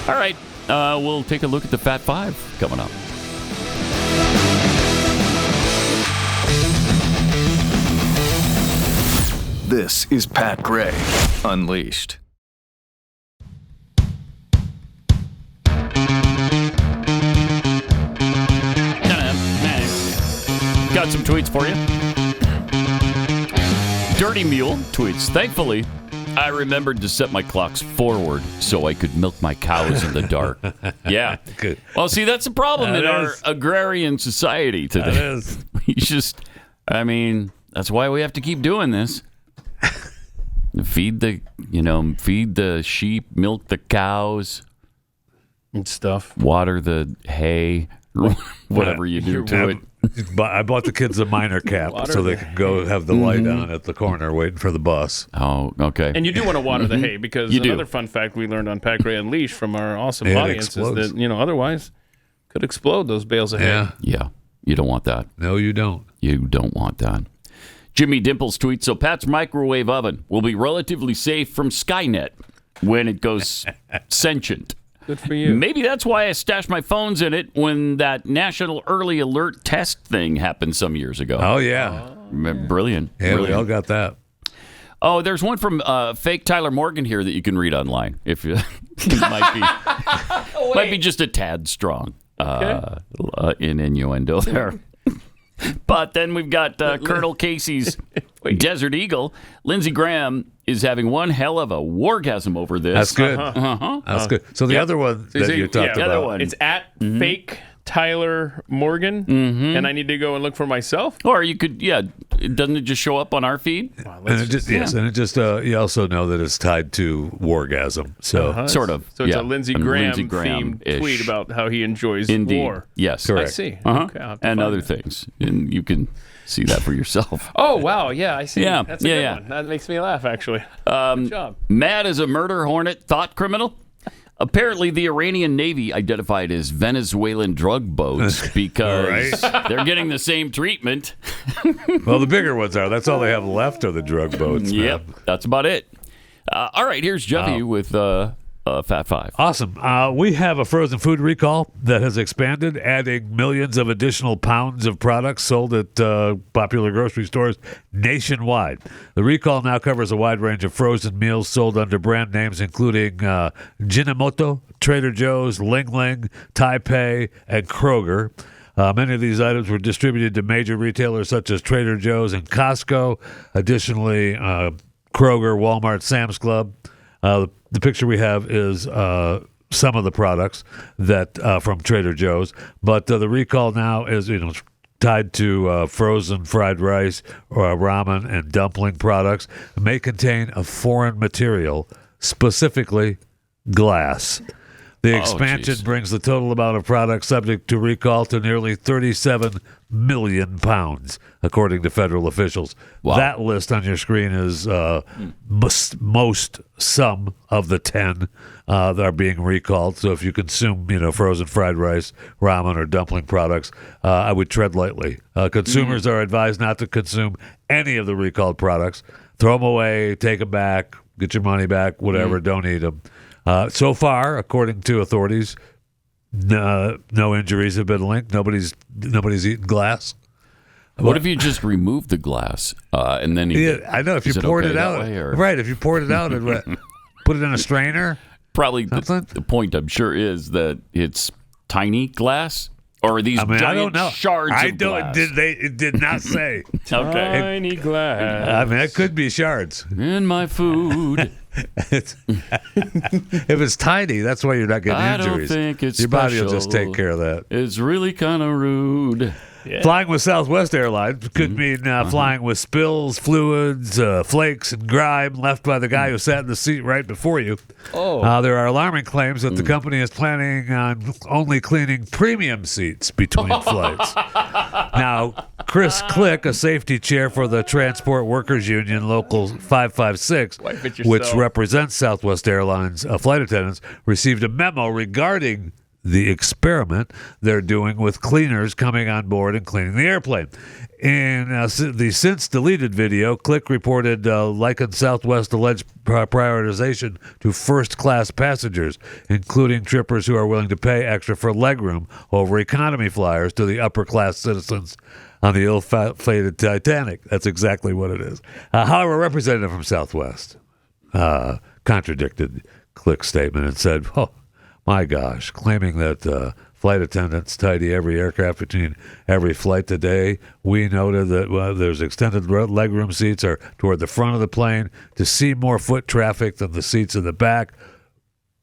Speaker 2: All right. We'll take a look at the Fat Five coming up.
Speaker 15: This is Pat Gray Unleashed.
Speaker 2: Got some tweets for you. Dirty Mule tweets, thankfully, I remembered to set my clocks forward so I could milk my cows in the dark. Yeah.
Speaker 3: Good.
Speaker 2: Well, see, that's a problem in our agrarian society today.
Speaker 3: That is.
Speaker 2: That's why we have to keep doing this. Feed the sheep, milk the cows.
Speaker 4: And stuff.
Speaker 2: Water the hay, whatever you do to it.
Speaker 3: I bought the kids a minor cap so they could go have the light on at the corner waiting for the bus.
Speaker 2: Oh, okay.
Speaker 4: And you do want to water the hay because another fun fact we learned on Pat Gray Unleashed from our awesome audience is that, otherwise could explode those bales of hay.
Speaker 2: Yeah. You don't want that.
Speaker 3: No, you don't.
Speaker 2: You don't want that. Jimmy Dimples tweets, so Pat's microwave oven will be relatively safe from Skynet when it goes sentient.
Speaker 4: Good for you.
Speaker 2: Maybe that's why I stashed my phones in it when that National Early Alert Test thing happened some years ago.
Speaker 3: Oh, yeah.
Speaker 2: Brilliant.
Speaker 3: Yeah,
Speaker 2: Brilliant.
Speaker 3: we all got that.
Speaker 2: Oh, there's one from fake Tyler Morgan here that you can read online. If it might be just a tad strong in innuendo there. But then we've got Colonel Casey's Desert Eagle. Lindsey Graham is having one hell of a wargasm over this.
Speaker 3: That's good. That's good. So the other one that you talked about.
Speaker 4: It's at fake Tyler Morgan, and I need to go and look for myself?
Speaker 2: Or you could, doesn't it just show up on our feed?
Speaker 3: And it just you also know that it's tied to wargasm. So
Speaker 2: sort of.
Speaker 4: So it's a Lindsey Graham themed tweet about how he enjoys war.
Speaker 2: Yes,
Speaker 3: correct.
Speaker 4: I see.
Speaker 2: Okay, and other things, and you can see that for yourself.
Speaker 4: Oh wow, yeah, I see.
Speaker 2: Yeah,
Speaker 4: that's a good one. That makes me laugh actually. Good job.
Speaker 2: Mad as a murder hornet thought criminal. Apparently, the Iranian Navy identified as Venezuelan drug boats because they're getting the same treatment.
Speaker 3: Well, the bigger ones are. That's all they have left are the drug boats.
Speaker 2: Yep, that's about it. All right, here's Jeffy with Fat Five.
Speaker 3: Awesome. We have a frozen food recall that has expanded, adding millions of additional pounds of products sold at popular grocery stores nationwide. The recall now covers a wide range of frozen meals sold under brand names including Jinimoto, Trader Joe's, Ling Ling, Taipei, and Kroger. Many of these items were distributed to major retailers such as Trader Joe's and Costco. Additionally, Kroger, Walmart, Sam's Club. The picture we have is some of the products that from Trader Joe's, but the recall now is tied to frozen fried rice, or ramen, and dumpling products. It may contain a foreign material, specifically glass. The expansion brings the total amount of products subject to recall to nearly 37 million pounds, according to federal officials. Wow. That list on your screen is some of the 10 that are being recalled. So if you consume, frozen fried rice, ramen, or dumpling products, I would tread lightly. Consumers are advised not to consume any of the recalled products. Throw them away, take them back, get your money back, whatever. Don't eat them. So far, according to authorities, no injuries have been linked. Nobody's eaten glass.
Speaker 2: What if you just remove the glass and then
Speaker 3: I know if you poured it out, right? If you poured it out and put it in a strainer,
Speaker 2: probably the point I'm sure is that it's tiny glass. Or are these giant shards of glass?
Speaker 3: It did not say.
Speaker 2: Okay.
Speaker 4: Tiny glass.
Speaker 3: It could be shards.
Speaker 2: In my food.
Speaker 3: If it's tiny, that's why you're not getting injuries.
Speaker 2: I don't think it's
Speaker 3: your body
Speaker 2: special.
Speaker 3: will just take care of that.
Speaker 2: It's really kind of rude.
Speaker 3: Yeah. Flying with Southwest Airlines could mean flying with spills, fluids, flakes, and grime left by the guy who sat in the seat right before you. There are alarming claims that the company is planning on only cleaning premium seats between flights. Now, Chris Click, a safety chair for the Transport Workers Union Local 556, which represents Southwest Airlines flight attendants, received a memo regarding the experiment they're doing with cleaners coming on board and cleaning the airplane. In the since-deleted video, Click reported likened Southwest alleged prioritization to first-class passengers, including trippers who are willing to pay extra for legroom over economy flyers to the upper-class citizens on the ill-fated Titanic. That's exactly what it is. However, a representative from Southwest contradicted Click's statement and said, oh, my gosh, claiming that flight attendants tidy every aircraft between every flight today. We noted that there's extended legroom seats are toward the front of the plane to see more foot traffic than the seats in the back.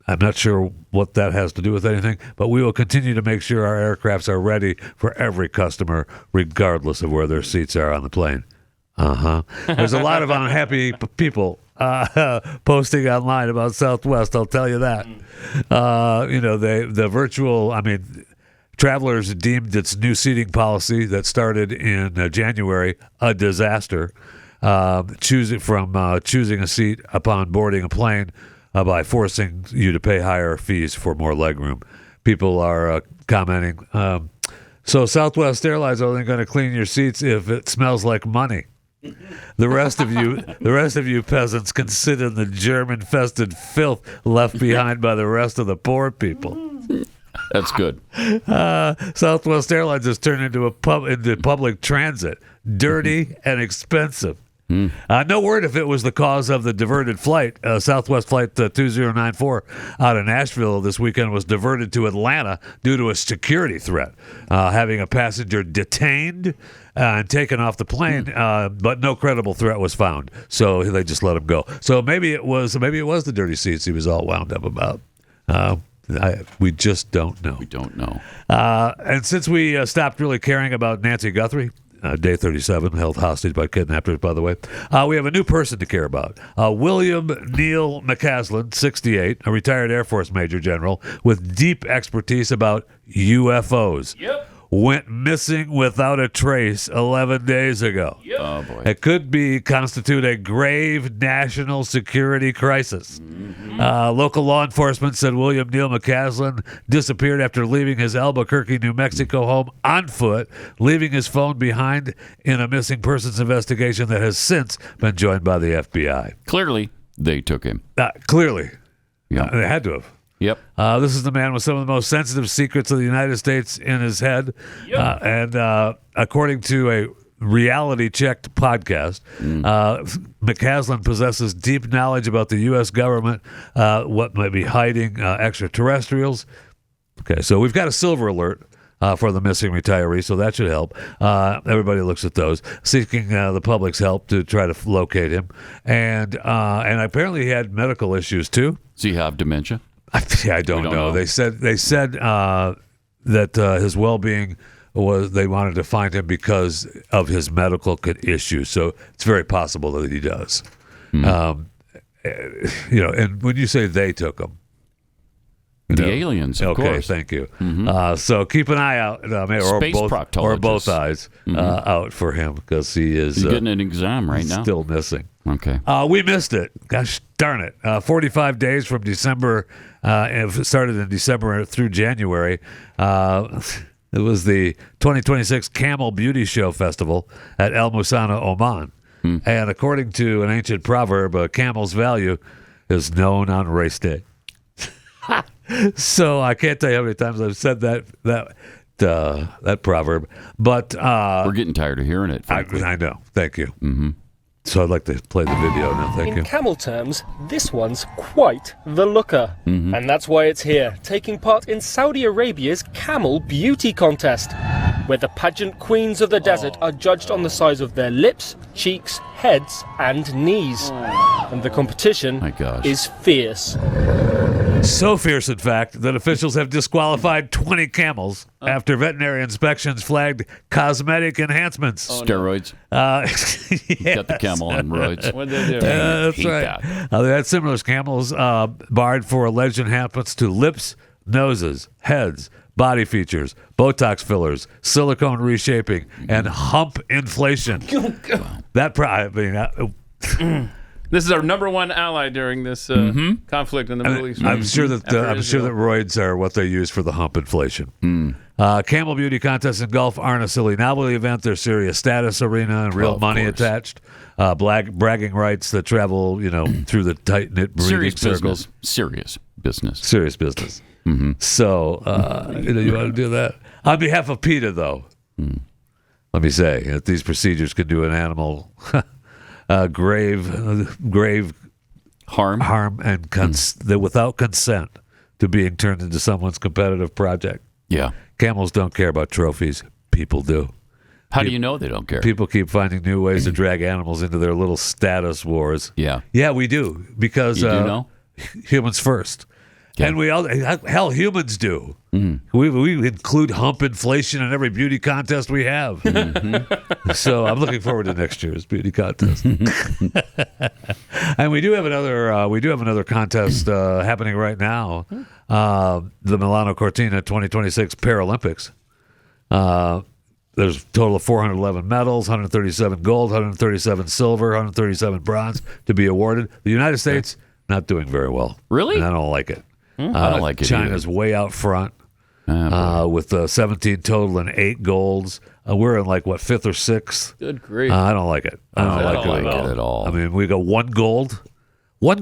Speaker 3: I'm not sure what that has to do with anything, but we will continue to make sure our aircrafts are ready for every customer, regardless of where their seats are on the plane. There's a lot of unhappy people posting online about Southwest, I'll tell you that. The virtual, travelers deemed its new seating policy that started in January a disaster, choosing a seat upon boarding a plane by forcing you to pay higher fees for more legroom. People are commenting, so Southwest Airlines are only going to clean your seats if it smells like money. The rest of you peasants can sit in the germ-infested filth left behind by the rest of the poor people.
Speaker 2: That's good.
Speaker 3: Southwest Airlines has turned into public transit, dirty and expensive. No word if it was the cause of the diverted flight. Southwest Flight 2094 out of Nashville this weekend was diverted to Atlanta due to a security threat, having a passenger detained and taken off the plane, but no credible threat was found. So they just let him go. So maybe it was the dirty seats he was all wound up about. We just don't know.
Speaker 2: We don't know.
Speaker 3: And since we stopped really caring about Nancy Guthrie, day 37, held hostage by kidnappers, by the way, we have a new person to care about. William Neil McCaslin, 68, a retired Air Force Major General with deep expertise about UFOs.
Speaker 4: Yep.
Speaker 3: Went missing without a trace 11 days ago.
Speaker 4: Yep.
Speaker 2: Oh, boy.
Speaker 3: It could constitute a grave national security crisis. Local law enforcement said William Neil McCaslin disappeared after leaving his Albuquerque, New Mexico home on foot, leaving his phone behind in a missing persons investigation that has since been joined by the FBI.
Speaker 2: Clearly, they took him.
Speaker 3: Clearly.
Speaker 2: Yeah.
Speaker 3: They had to have.
Speaker 2: Yep.
Speaker 3: This is the man with some of the most sensitive secrets of the United States in his head.
Speaker 4: Yep.
Speaker 3: And according to a reality-checked podcast, McCaslin possesses deep knowledge about the U.S. government, what might be hiding extraterrestrials. Okay, so we've got a silver alert for the missing retiree, so that should help. Everybody looks at those, seeking the public's help to try to locate him. And apparently he had medical issues, too.
Speaker 2: Does he have dementia?
Speaker 3: I don't know. They said that his well-being was, they wanted to find him because of his medical issues. So it's very possible that he does. And when you say they took him,
Speaker 2: the aliens, of course.
Speaker 3: Okay, thank you. So keep an eye out, or both eyes out for him, because he is
Speaker 2: getting an exam right now.
Speaker 3: Still missing.
Speaker 2: Okay.
Speaker 3: We missed it. Gosh darn it. 45 days from December. It started in December through January. It was the 2026 Camel Beauty Show Festival at El Musana, Oman. And according to an ancient proverb, a camel's value is known on race day. So I can't tell you how many times I've said that proverb. But
Speaker 2: we're getting tired of hearing it.
Speaker 3: I know. Thank you. So I'd like to play the video now. Thank you.
Speaker 16: In camel terms, this one's quite the looker. And that's why it's here, taking part in Saudi Arabia's Camel Beauty Contest, where the pageant queens of the desert are judged on the size of their lips, cheeks, heads, and knees. And the competition is fierce.
Speaker 3: So fierce, in fact, that officials have disqualified 20 camels after veterinary inspections flagged cosmetic enhancements.
Speaker 2: Steroids. Got the camel on roids.
Speaker 4: What did they do?
Speaker 3: That's right. They had similar camels barred for alleged enhancements to lips, noses, heads, body features, Botox fillers, silicone reshaping, and hump inflation.
Speaker 4: This is our number one ally during this conflict in the Middle East.
Speaker 3: I'm sure that roids are what they use for the hump inflation. Camel beauty contests in golf aren't a silly novelty event. They're serious status arena and real money attached. Bragging rights that travel, through the tight-knit breeding circles.
Speaker 2: Serious business.
Speaker 3: So, you want to do that? On behalf of PETA, though, let me say that these procedures can do an animal grave harm and without consent to being turned into someone's competitive project.
Speaker 2: Yeah.
Speaker 3: Camels don't care about trophies. People do.
Speaker 2: How do you know they don't care?
Speaker 3: People keep finding new ways to drag animals into their little status wars.
Speaker 2: Yeah.
Speaker 3: Yeah, we do. Because
Speaker 2: you do know?
Speaker 3: Humans first. Yeah. And humans do. Mm-hmm. We include hump inflation in every beauty contest we have. Mm-hmm. So I'm looking forward to next year's beauty contest. And we do have another contest happening right now, the Milano Cortina 2026 Paralympics. There's a total of 411 medals, 137 gold, 137 silver, 137 bronze to be awarded. The United States not doing very well.
Speaker 2: Really?
Speaker 3: And I don't like it.
Speaker 2: I don't like it.
Speaker 3: China's way out front with 17 total and 8 golds. We're in fifth or sixth.
Speaker 4: Good grief!
Speaker 3: I don't like it. I don't like it at all. I mean, we got one gold, wow.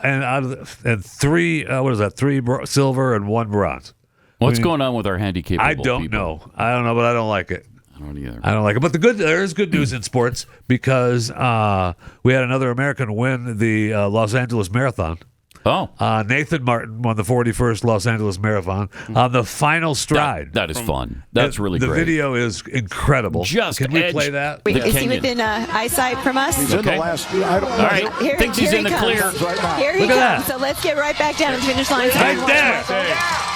Speaker 3: and 3. What is that? 3 silver and 1 bronze.
Speaker 2: What's going on with our handicapped
Speaker 3: people? I don't know, but I don't like it.
Speaker 2: I don't either.
Speaker 3: I don't like it. But there is good news in sports because we had another American win the Los Angeles Marathon.
Speaker 2: Oh.
Speaker 3: Nathan Martin won the 41st Los Angeles Marathon on the final stride.
Speaker 2: That is fun. That's really great.
Speaker 3: The video is incredible.
Speaker 2: Can
Speaker 3: we play that?
Speaker 17: Wait, is he within eyesight from us?
Speaker 18: He's in the last. I don't know.
Speaker 2: All right.
Speaker 17: Thinks he's in the clear. Here he comes. So let's get right back down to the finish line.
Speaker 3: Right there.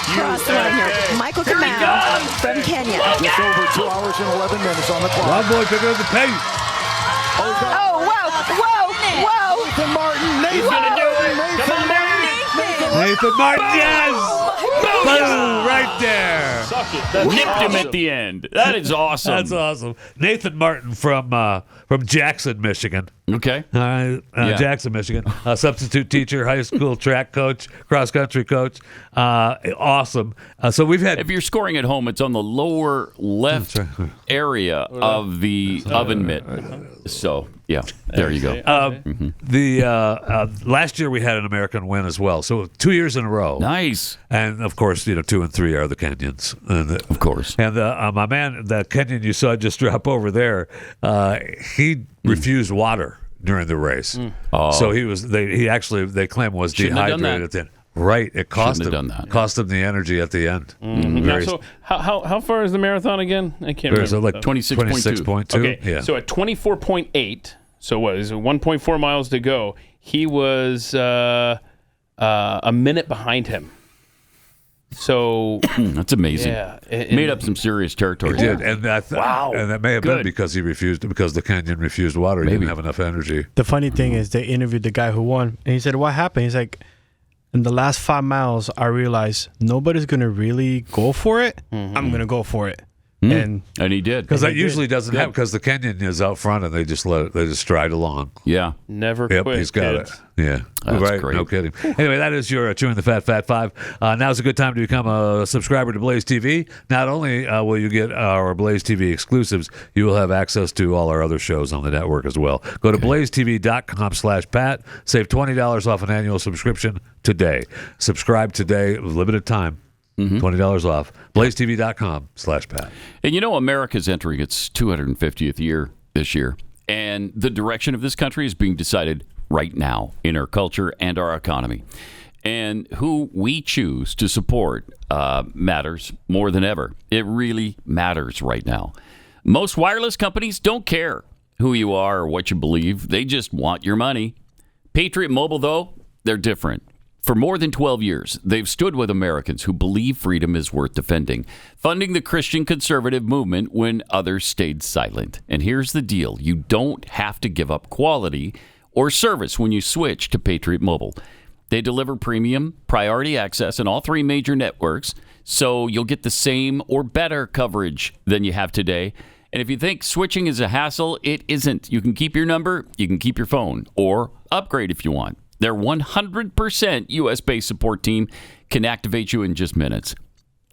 Speaker 17: Cross the line here. Michael Kamau from Kenya.
Speaker 18: Just over 2 hours and 11 minutes on the clock.
Speaker 3: One boy picking up the pace.
Speaker 17: Oh, whoa.
Speaker 18: Nathan Martin.
Speaker 2: He's going to do it. Come on,
Speaker 3: Nathan Martin, yes! Boom, right there.
Speaker 2: Suck it. Nipped him at the end. That is awesome.
Speaker 3: That's awesome. Nathan Martin from Jackson, Michigan.
Speaker 2: Okay.
Speaker 3: Jackson, Michigan. Substitute teacher, high school track coach, cross-country coach. Awesome. So we've had...
Speaker 2: If you're scoring at home, it's on the lower left area of the oven mitt. So, yeah, there you go.
Speaker 3: Last year we had an American win as well. So 2 years in a row.
Speaker 2: Nice.
Speaker 3: And, of course, 2 and 3 are the Kenyans.
Speaker 2: Of course.
Speaker 3: And my man, the Kenyan you saw just drop over there, he refused water during the race. So they claim was dehydrated at the end. Right, it cost him the energy at the end.
Speaker 4: So how far is the marathon again? I can't remember.
Speaker 3: So like 26.2.
Speaker 4: Okay,
Speaker 3: yeah.
Speaker 4: So at 24.8, so what is it, 1.4 miles to go, he was a minute behind him. So
Speaker 2: that's amazing.
Speaker 4: Yeah,
Speaker 2: made up some serious territory.
Speaker 3: He did, and that may have been because the Kenyan refused water. He didn't have enough energy.
Speaker 19: The funny thing is, they interviewed the guy who won, and he said, "What happened?" He's like, "In the last 5 miles, I realized nobody's gonna really go for it. I'm gonna go for it." And
Speaker 2: he did,
Speaker 3: because that usually doesn't happen because the Kenyan is out front and they just stride along.
Speaker 2: Yeah,
Speaker 4: never quit.
Speaker 3: He's got
Speaker 4: kids.
Speaker 3: it. Yeah,
Speaker 2: that's
Speaker 3: right.
Speaker 2: Great.
Speaker 3: No kidding. Anyway, that is your Chewing the Fat 5. Now's a good time to become a subscriber to Blaze TV. Not only will you get our Blaze TV exclusives, you will have access to all our other shows on the network as well. Go to blazetv.com/Pat. Save $20 off an annual subscription today. Subscribe today, limited time. $20 off. blazetv.com/Pat.
Speaker 2: And America's entering its 250th year this year. And the direction of this country is being decided right now in our culture and our economy. And who we choose to support matters more than ever. It really matters right now. Most wireless companies don't care who you are or what you believe. They just want your money. Patriot Mobile, though, they're different. For more than 12 years, they've stood with Americans who believe freedom is worth defending, funding the Christian conservative movement when others stayed silent. And here's the deal. You don't have to give up quality or service when you switch to Patriot Mobile. They deliver premium, priority access in all 3 major networks, so you'll get the same or better coverage than you have today. And if you think switching is a hassle, it isn't. You can keep your number, you can keep your phone, or upgrade if you want. Their 100% U.S.-based support team can activate you in just minutes.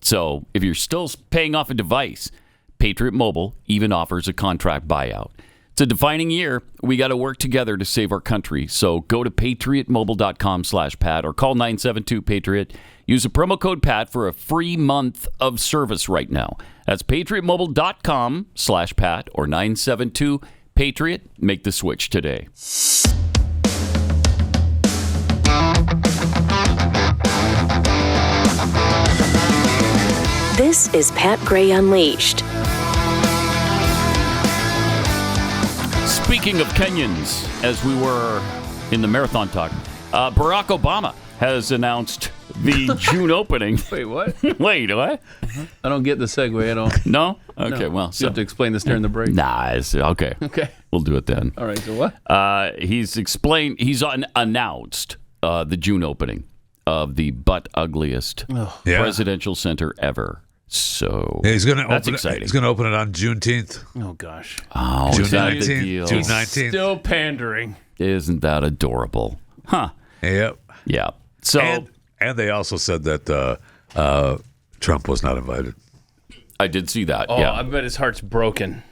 Speaker 2: So if you're still paying off a device, Patriot Mobile even offers a contract buyout. It's a defining year. We got to work together to save our country. So go to patriotmobile.com/Pat or call 972-PATRIOT. Use the promo code Pat for a free month of service right now. That's patriotmobile.com/Pat or 972-PATRIOT. Make the switch today.
Speaker 1: This is Pat Gray Unleashed.
Speaker 2: Speaking of Kenyans, as we were in the marathon talk, Barack Obama has announced the June opening.
Speaker 4: Wait, what?
Speaker 2: Wait, what?
Speaker 4: I don't get the segue at all.
Speaker 2: No? Okay,
Speaker 4: No.
Speaker 2: well.
Speaker 4: You have to explain this during the break.
Speaker 2: Nah, okay.
Speaker 4: Okay.
Speaker 2: We'll do it then.
Speaker 4: All right, so what?
Speaker 2: He's announced the June opening of the ugliest presidential center ever. So
Speaker 3: yeah, he's going to
Speaker 2: that's
Speaker 3: open
Speaker 2: exciting.
Speaker 3: He's going to open it on Juneteenth.
Speaker 4: Oh gosh.
Speaker 2: Oh,
Speaker 3: June
Speaker 2: is that
Speaker 3: 19th.
Speaker 2: the deal?
Speaker 3: June 19th.
Speaker 4: Still pandering.
Speaker 2: Isn't that adorable? Huh.
Speaker 3: Yep.
Speaker 2: Yeah. So
Speaker 3: and they also said that Trump was not invited.
Speaker 2: I did see that.
Speaker 4: Oh,
Speaker 2: yeah.
Speaker 4: I bet his heart's broken.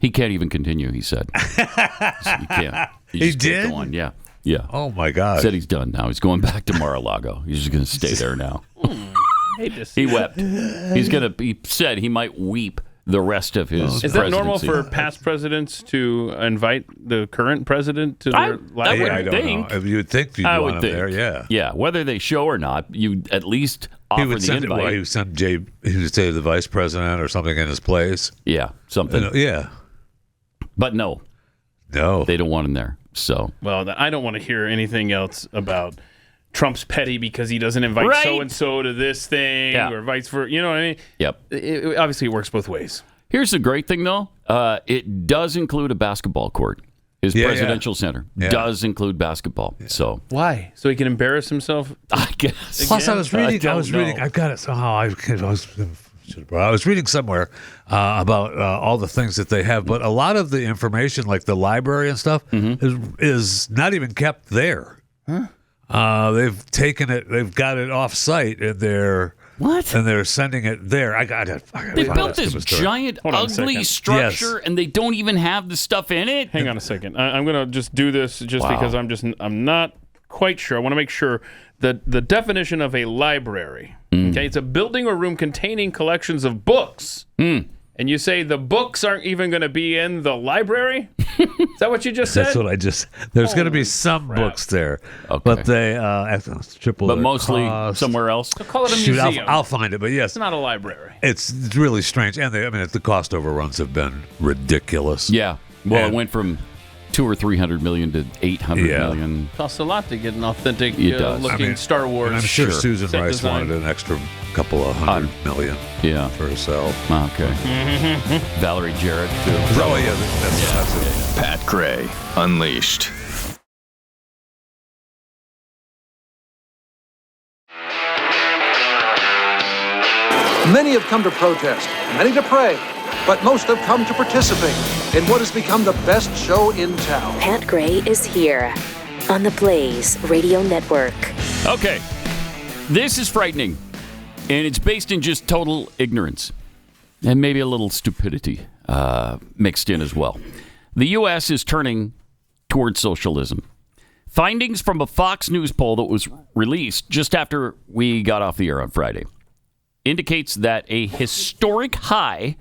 Speaker 2: He can't even continue, he said. You can't.
Speaker 3: He did?
Speaker 2: Go on. Yeah. Yeah.
Speaker 3: Oh my God.
Speaker 2: Said he's done now. He's going back to Mar-a-Lago. He's just going to stay there now. He wept. He said he might weep the rest of his
Speaker 4: Is that
Speaker 2: presidency.
Speaker 4: normal for past presidents to invite the current president to their library?
Speaker 3: I don't know. You would think you'd want him there, yeah.
Speaker 2: Yeah, whether they show or not, you at least offer the invite.
Speaker 3: He would send he would say the vice president or something in his place.
Speaker 2: Yeah, something.
Speaker 3: Yeah.
Speaker 2: But no, they don't want him there. So
Speaker 4: well, I don't want to hear anything else about Trump's petty because he doesn't invite so-and-so to this thing or vice versa. You know what I mean?
Speaker 2: Yep.
Speaker 4: Obviously, it works both ways.
Speaker 2: Here's the great thing, though. It does include a basketball court. His presidential center does inclued basketball. Yeah. So
Speaker 4: why? So he can embarrass himself?
Speaker 2: I guess.
Speaker 3: Plus, I was reading. I've got it somehow. I was reading somewhere about all the things that they have, but a lot of the information, like the library and stuff, is not even kept there.
Speaker 4: Huh?
Speaker 3: They've taken it. They've got it off site, and they're sending it there.
Speaker 2: They built this giant, ugly structure, and they don't even have the stuff in it.
Speaker 4: Hang on a second. I'm going to just do this because I'm not quite sure. I want to make sure that the definition of a library. Okay, it's a building or room containing collections of books. And you say the books aren't even going to be in the library? Is that what you just said?
Speaker 3: That's what I just. There's going to be some books there, but they triple.
Speaker 2: But mostly
Speaker 3: cost.
Speaker 2: Somewhere else.
Speaker 4: So call it a museum.
Speaker 3: I'll find it. But yes,
Speaker 4: it's not a library.
Speaker 3: It's really strange, and the cost overruns have been ridiculous.
Speaker 2: Yeah. Well, it went from $200 or $300 million to $800 million.
Speaker 4: Costs a lot to get an authentic looking Star Wars.
Speaker 3: And I'm sure Susan
Speaker 4: set
Speaker 3: Rice
Speaker 4: design.
Speaker 3: wanted an extra couple of $100 million for herself.
Speaker 2: Okay. Valerie Jarrett, too.
Speaker 3: Oh, yeah. That's it.
Speaker 15: Pat Gray, Unleashed.
Speaker 20: Many have come to protest, many to pray, but most have come to participate in what has become the best show in town.
Speaker 1: Pat Gray is here on the Blaze Radio Network.
Speaker 2: Okay. This is frightening, and it's based in just total ignorance and maybe a little stupidity mixed in as well. The U.S. is turning towards socialism. Findings from a Fox News poll that was released just after we got off the air on Friday indicates that a historic high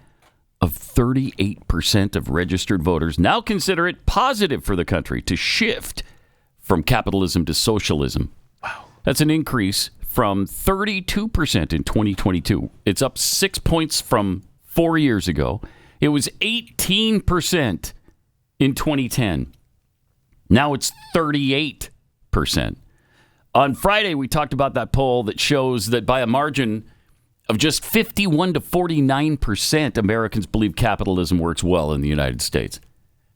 Speaker 2: of 38% of registered voters now consider it positive for the country to shift from capitalism to socialism. Wow. That's an increase from 32% in 2022. It's up 6 points from 4 years ago. It was 18% in 2010. Now it's 38%. On Friday, we talked about that poll that shows that by a margin of just 51 to 49%, Americans believe capitalism works well in the United States.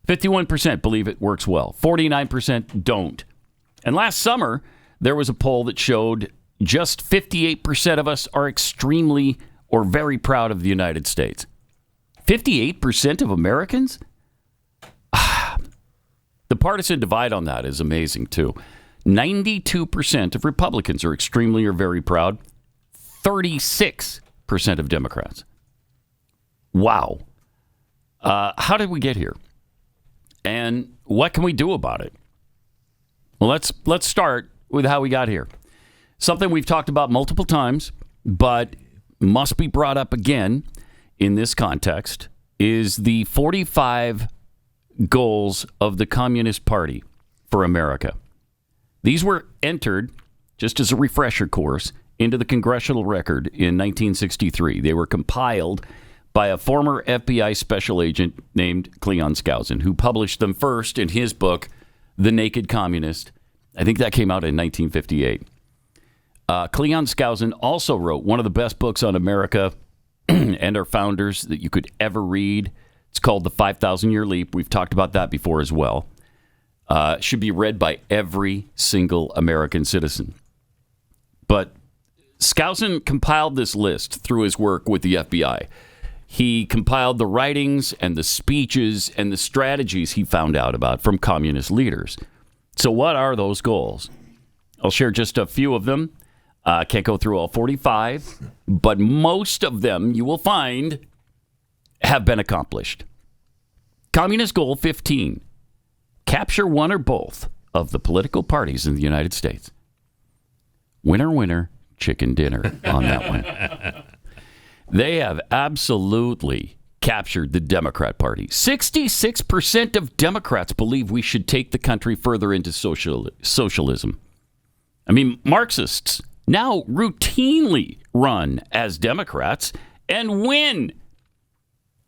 Speaker 2: 51% believe it works well. 49% don't. And last summer, there was a poll that showed just 58% of us are extremely or very proud of the United States. 58% of Americans? The partisan divide on that is amazing, too. 92% of Republicans are extremely or very proud. 36% of Democrats. Wow. How did we get here? And what can we do about it? Well, let's start with how we got here. Something we've talked about multiple times, but must be brought up again in this context, is the 45 goals of the Communist Party for America. These were entered, just as a refresher course, into the congressional record in 1963. They were compiled by a former FBI special agent named Cleon Skousen, who published them first in his book, The Naked Communist. I think that came out in 1958. Cleon Skousen also wrote one of the best books on America and our founders that you could ever read. It's called The 5,000-Year Leap. We've talked about that before as well. Should be read by every single American citizen. But Skousen compiled this list through his work with the FBI. He compiled the writings and the speeches and the strategies he found out about from communist leaders. So what are those goals? I'll share just a few of them. Can't go through all 45, but most of them you will find have been accomplished. Communist Goal 15. Capture one or both of the political parties in the United States. Winner, winner, chicken dinner on that one. They have absolutely captured the Democrat Party. 66% of Democrats believe we should take the country further into socialism. I mean, Marxists now routinely run as Democrats and win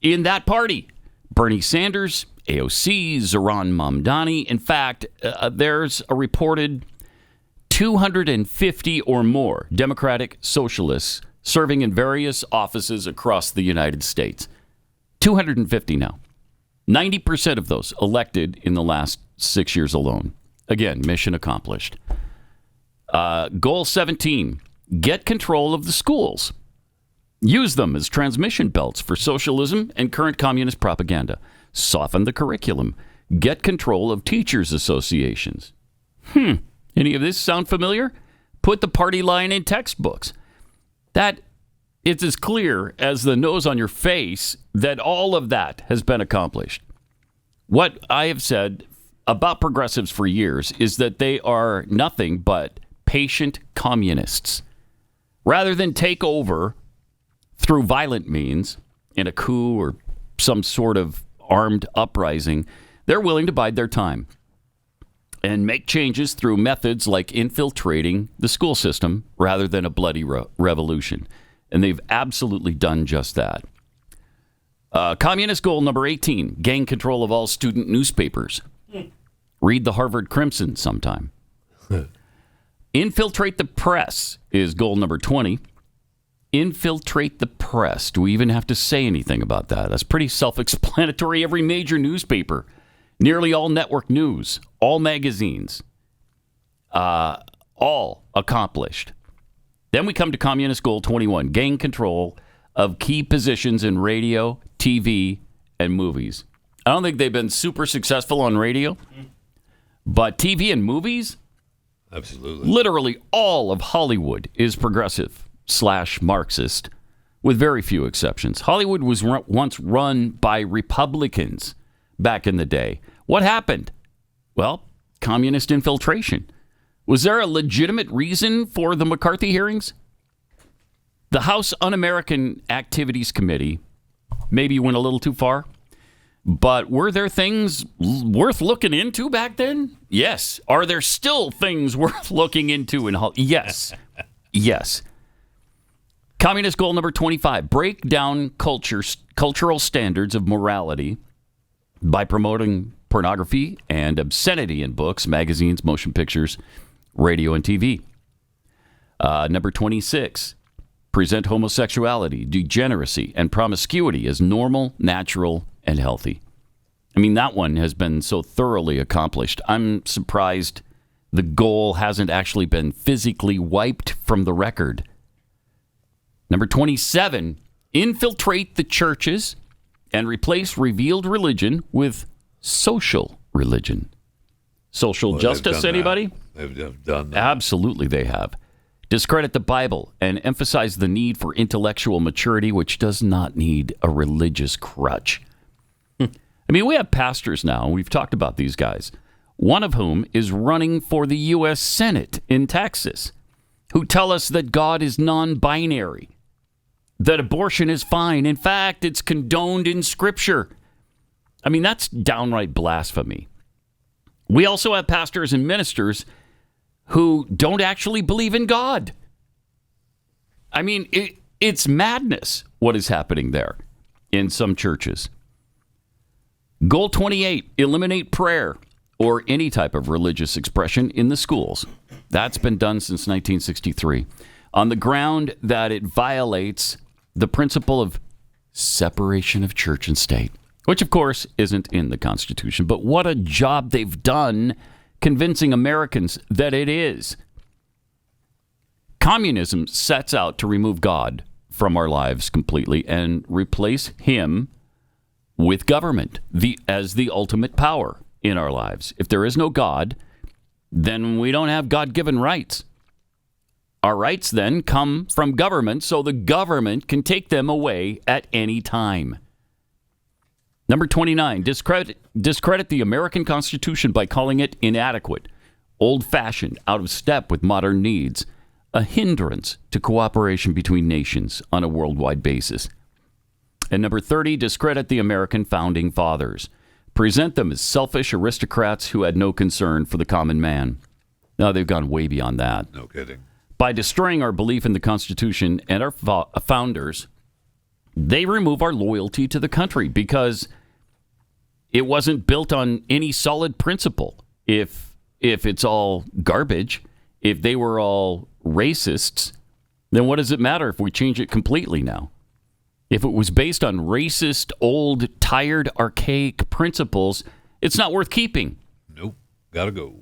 Speaker 2: in that party. Bernie Sanders, AOC, Zoran Mamdani. In fact, there's a reported 250 or more Democratic socialists serving in various offices across the United States. 250 now. 90% of those elected in the last 6 years alone. Again, mission accomplished. Goal 17, get control of the schools. Use them as transmission belts for socialism and current communist propaganda. Soften the curriculum. Get control of teachers' associations. Any of this sound familiar? Put the party line in textbooks. That it's as clear as the nose on your face that all of that has been accomplished. What I have said about progressives for years is that they are nothing but patient communists. Rather than take over through violent means in a coup or some sort of armed uprising, they're willing to bide their time and make changes through methods like infiltrating the school system rather than a bloody revolution. And they've absolutely done just that. Communist goal number 18, gain control of all student newspapers. Read the Harvard Crimson sometime. Infiltrate the press is goal number 20. Infiltrate the press. Do we even have to say anything about that? That's pretty self-explanatory. Every major newspaper, nearly all network news, all magazines, all accomplished. Then we come to Communist Goal 21, gain control of key positions in radio, TV, and movies. I don't think they've been super successful on radio, but TV and movies?
Speaker 3: Absolutely.
Speaker 2: Literally all of Hollywood is progressive/Marxist, with very few exceptions. Hollywood was once run by Republicans back in the day. What happened? Well, communist infiltration. Was there a legitimate reason for the McCarthy hearings? The House Un-American Activities Committee maybe went a little too far, but were there things worth looking into back then? Yes. Are there still things worth looking into in Hollywood? Yes. Yes. Communist goal number 25, break down cultural standards of morality by promoting pornography and obscenity in books, magazines, motion pictures, radio, and TV. Number 26, present homosexuality, degeneracy, and promiscuity as normal, natural, and healthy. I mean, that one has been so thoroughly accomplished. I'm surprised the goal hasn't actually been physically wiped from the record. Number 27, infiltrate the churches and replace revealed religion with social religion. Social justice, anybody?
Speaker 3: They've done that.
Speaker 2: Absolutely, they have. Discredit the Bible and emphasize the need for intellectual maturity, which does not need a religious crutch. I mean, we have pastors now, and we've talked about these guys, one of whom is running for the U.S. Senate in Texas, who tell us that God is non-binary, that abortion is fine. In fact, it's condoned in Scripture. I mean, that's downright blasphemy. We also have pastors and ministers who don't actually believe in God. I mean, it's madness what is happening there in some churches. Goal 28, eliminate prayer or any type of religious expression in the schools. That's been done since 1963 on the ground that it violates the principle of separation of church and state, which, of course, isn't in the Constitution. But what a job they've done convincing Americans that it is. Communism sets out to remove God from our lives completely and replace him with government as the ultimate power in our lives. If there is no God, then we don't have God-given rights. Our rights then come from government, so the government can take them away at any time. Number 29, discredit the American Constitution by calling it inadequate, old-fashioned, out of step with modern needs, a hindrance to cooperation between nations on a worldwide basis. And number 30, discredit the American founding fathers. Present them as selfish aristocrats who had no concern for the common man. Now, they've gone way beyond that.
Speaker 3: No kidding.
Speaker 2: By destroying our belief in the Constitution and our founders, they remove our loyalty to the country because it wasn't built on any solid principle. If it's all garbage, if they were all racists, then what does it matter if we change it completely now? If it was based on racist, old, tired, archaic principles, it's not worth keeping.
Speaker 3: Nope. Gotta go.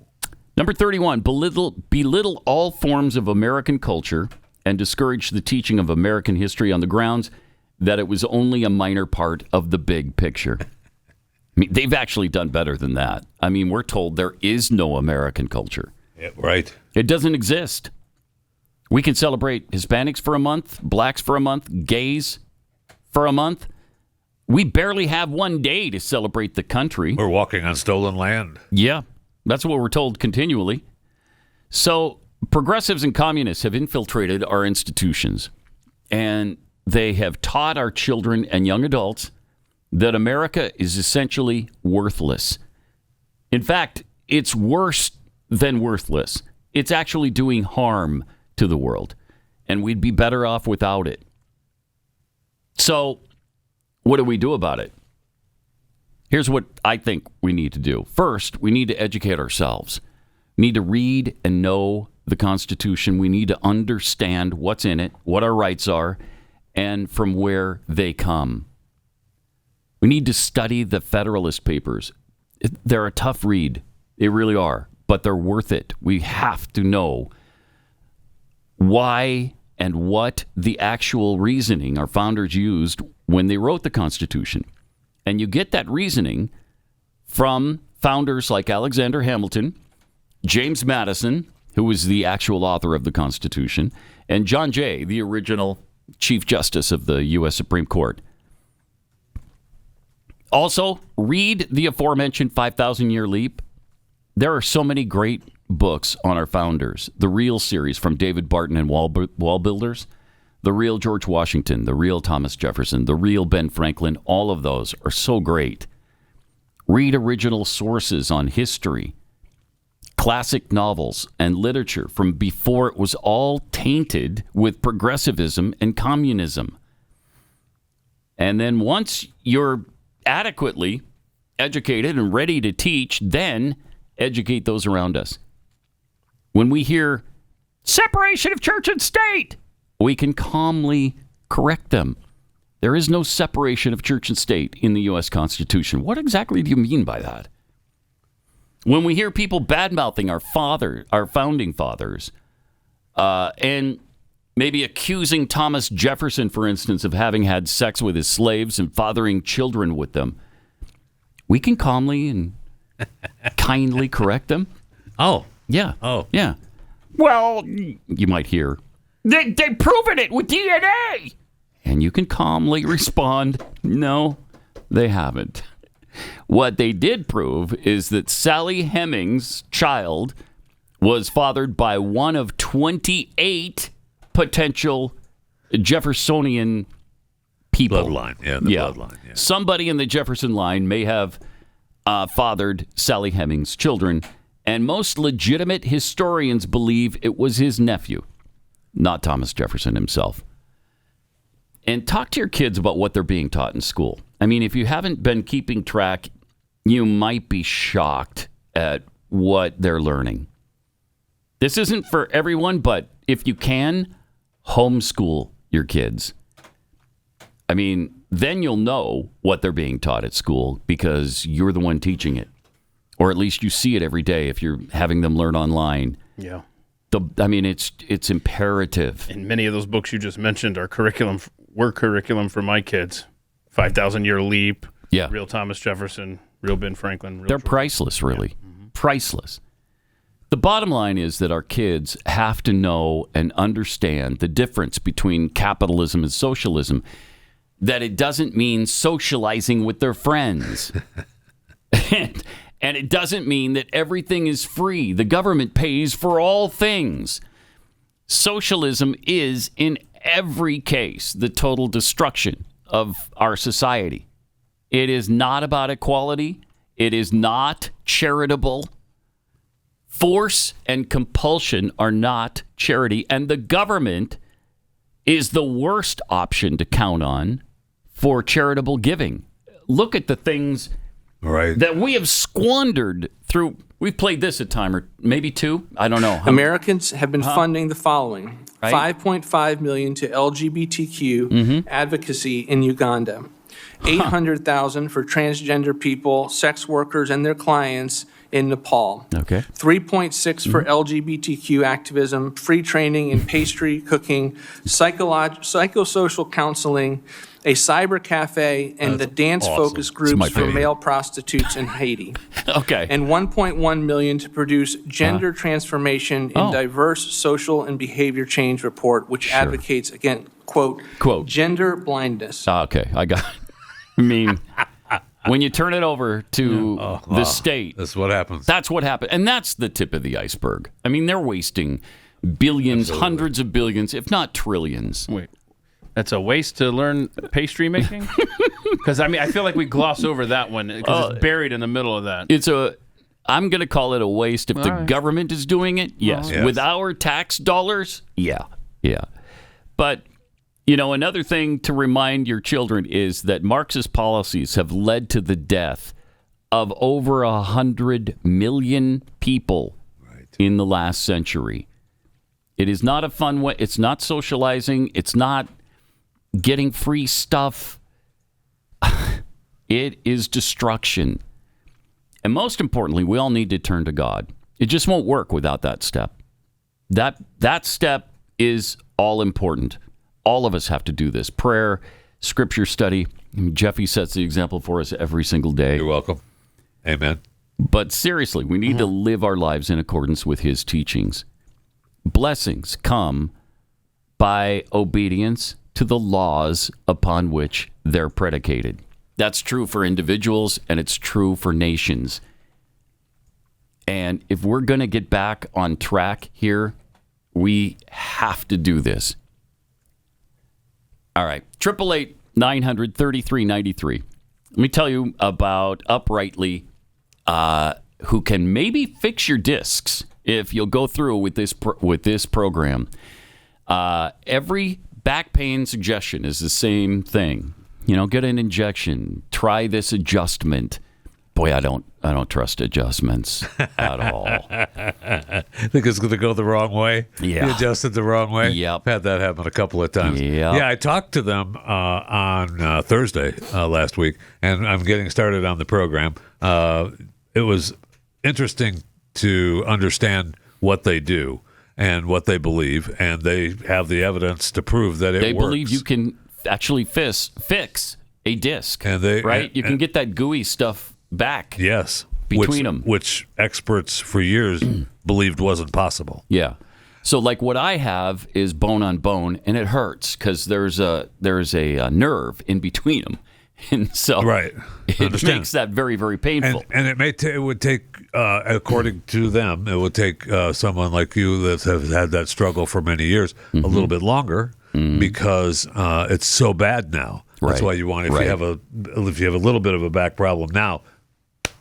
Speaker 2: Number 31, belittle all forms of American culture and discourage the teaching of American history on the grounds that it was only a minor part of the big picture. I mean, they've actually done better than that. I mean, we're told there is no American culture.
Speaker 3: Yeah, right.
Speaker 2: It doesn't exist. We can celebrate Hispanics for a month, blacks for a month, gays for a month. We barely have one day to celebrate the country.
Speaker 3: We're walking on stolen land.
Speaker 2: Yeah, that's what we're told continually. So progressives and communists have infiltrated our institutions, and they have taught our children and young adults that America is essentially worthless. In fact, it's worse than worthless. It's actually doing harm to the world, and we'd be better off without it. So what do we do about it? Here's what I think we need to do. First, we need to educate ourselves. We need to read and know the Constitution. We need to understand what's in it, what our rights are, and from where they come. We need to study the Federalist Papers. They're a tough read. They really are, but they're worth it. We have to know why and what the actual reasoning our founders used when they wrote the Constitution. And you get that reasoning from founders like Alexander Hamilton, James Madison, who was the actual author of the Constitution, and John Jay, the original Chief Justice of the U.S. Supreme Court. Also, read the aforementioned 5,000-Year Leap. There are so many great books on our founders. The Real series from David Barton and Wall Builders, The Real George Washington, The Real Thomas Jefferson, The Real Ben Franklin. All of those are so great. Read original sources on history, classic novels, and literature from before it was all tainted with progressivism and communism. And then once you're adequately educated and ready to teach, then educate those around us. When we hear separation of church and state, we can calmly correct them. There is no separation of church and state in the U.S. Constitution. What exactly do you mean by that? When we hear people bad-mouthing our founding fathers, and maybe accusing Thomas Jefferson, for instance, of having had sex with his slaves and fathering children with them, we can calmly and kindly correct them.
Speaker 3: Oh.
Speaker 2: Yeah.
Speaker 3: Oh.
Speaker 2: Yeah. Well, you might hear, they've proven it with DNA. And you can calmly respond, no, they haven't. What they did prove is that Sally Hemings' child was fathered by one of 28 potential Jeffersonian people.
Speaker 3: Bloodline. Yeah, the bloodline. Yeah.
Speaker 2: Somebody in the Jefferson line may have fathered Sally Hemings' children, and most legitimate historians believe it was his nephew, not Thomas Jefferson himself. And talk to your kids about what they're being taught in school. I mean, if you haven't been keeping track, you might be shocked at what they're learning. This isn't for everyone, but if you can, homeschool your kids. I mean, then you'll know what they're being taught at school because you're the one teaching it. Or at least you see it every day if you're having them learn online.
Speaker 4: Yeah.
Speaker 2: It's imperative.
Speaker 4: And many of those books you just mentioned were curriculum for my kids. 5,000 Year Leap, Real Thomas Jefferson, Real Ben Franklin.
Speaker 2: They're priceless, really. Yeah. Mm-hmm. Priceless. The bottom line is that our kids have to know and understand the difference between capitalism and socialism, that it doesn't mean socializing with their friends. And it doesn't mean that everything is free. The government pays for all things. Socialism is, in every case, the total destruction of our society. It is not about equality. It is not charitable. Force and compulsion are not charity. And the government is the worst option to count on for charitable giving. Look at the things that we have squandered through. We've played this a time or maybe two. I don't know.
Speaker 21: Americans have been funding the following.
Speaker 2: Right?
Speaker 21: $5.5 million to LGBTQ advocacy in Uganda. $800,000 for transgender people, sex workers, and their clients in Nepal.
Speaker 2: Okay.
Speaker 21: $3.6 for LGBTQ activism, free training in pastry cooking, psychosocial counseling, a cyber cafe, and the dance focus groups for male prostitutes in Haiti.
Speaker 2: Okay.
Speaker 21: And $1.1 million to produce gender transformation in diverse social and behavior change report, which advocates, again, quote, gender blindness.
Speaker 2: Okay, I got it. I mean, when you turn it over to the state,
Speaker 3: that's what happens.
Speaker 2: That's what happens. And that's the tip of the iceberg. I mean, they're wasting billions, hundreds of billions, if not trillions.
Speaker 4: Wait, that's a waste to learn pastry making? Because, I mean, I feel like we gloss over that one because it's buried in the middle of that.
Speaker 2: I'm going to call it a waste if the government is doing it. Yes.
Speaker 3: Yes.
Speaker 2: With our tax dollars, yeah. But, you know, another thing to remind your children is that Marxist policies have led to the death of over 100 million people in the last century. It is not a fun way. It's not socializing. It's not getting free stuff. It is destruction. And most importantly, we all need to turn to God. It just won't work without that step. That step is all important. All of us have to do this. Prayer, scripture study. Jeffy sets the example for us every single day.
Speaker 3: You're welcome. Amen.
Speaker 2: But seriously, we need to live our lives in accordance with his teachings. Blessings come by obedience to the laws upon which they're predicated. That's true for individuals, and it's true for nations. And if we're going to get back on track here, we have to do this. All right, 888-900-3393. Let me tell you about Uprightly, who can maybe fix your discs if you'll go through with this program. Every back pain suggestion is the same thing. You know, get an injection. Try this adjustment. Boy, I don't trust adjustments at all.
Speaker 3: Think it's going to go the wrong way?
Speaker 2: Yeah.
Speaker 3: You adjusted the wrong way?
Speaker 2: Yep.
Speaker 3: Had that happen a couple of times.
Speaker 2: Yep.
Speaker 3: Yeah, I talked to them on Thursday last week, and I'm getting started on the program. It was interesting to understand what they do and what they believe, and they have the evidence to prove that it works.
Speaker 2: They believe you can actually fix a disc,
Speaker 3: and
Speaker 2: you can get that gooey stuff back.
Speaker 3: Yes,
Speaker 2: between them,
Speaker 3: which experts for years believed wasn't possible.
Speaker 2: Yeah. So, like what I have is bone on bone, and it hurts because there's a nerve in between them, And so it makes that very, very painful.
Speaker 3: And it would take, according to them, it would take someone like you that has had that struggle for many years a little bit longer because it's so bad now. That's why you want, if you have a little bit of a back problem now,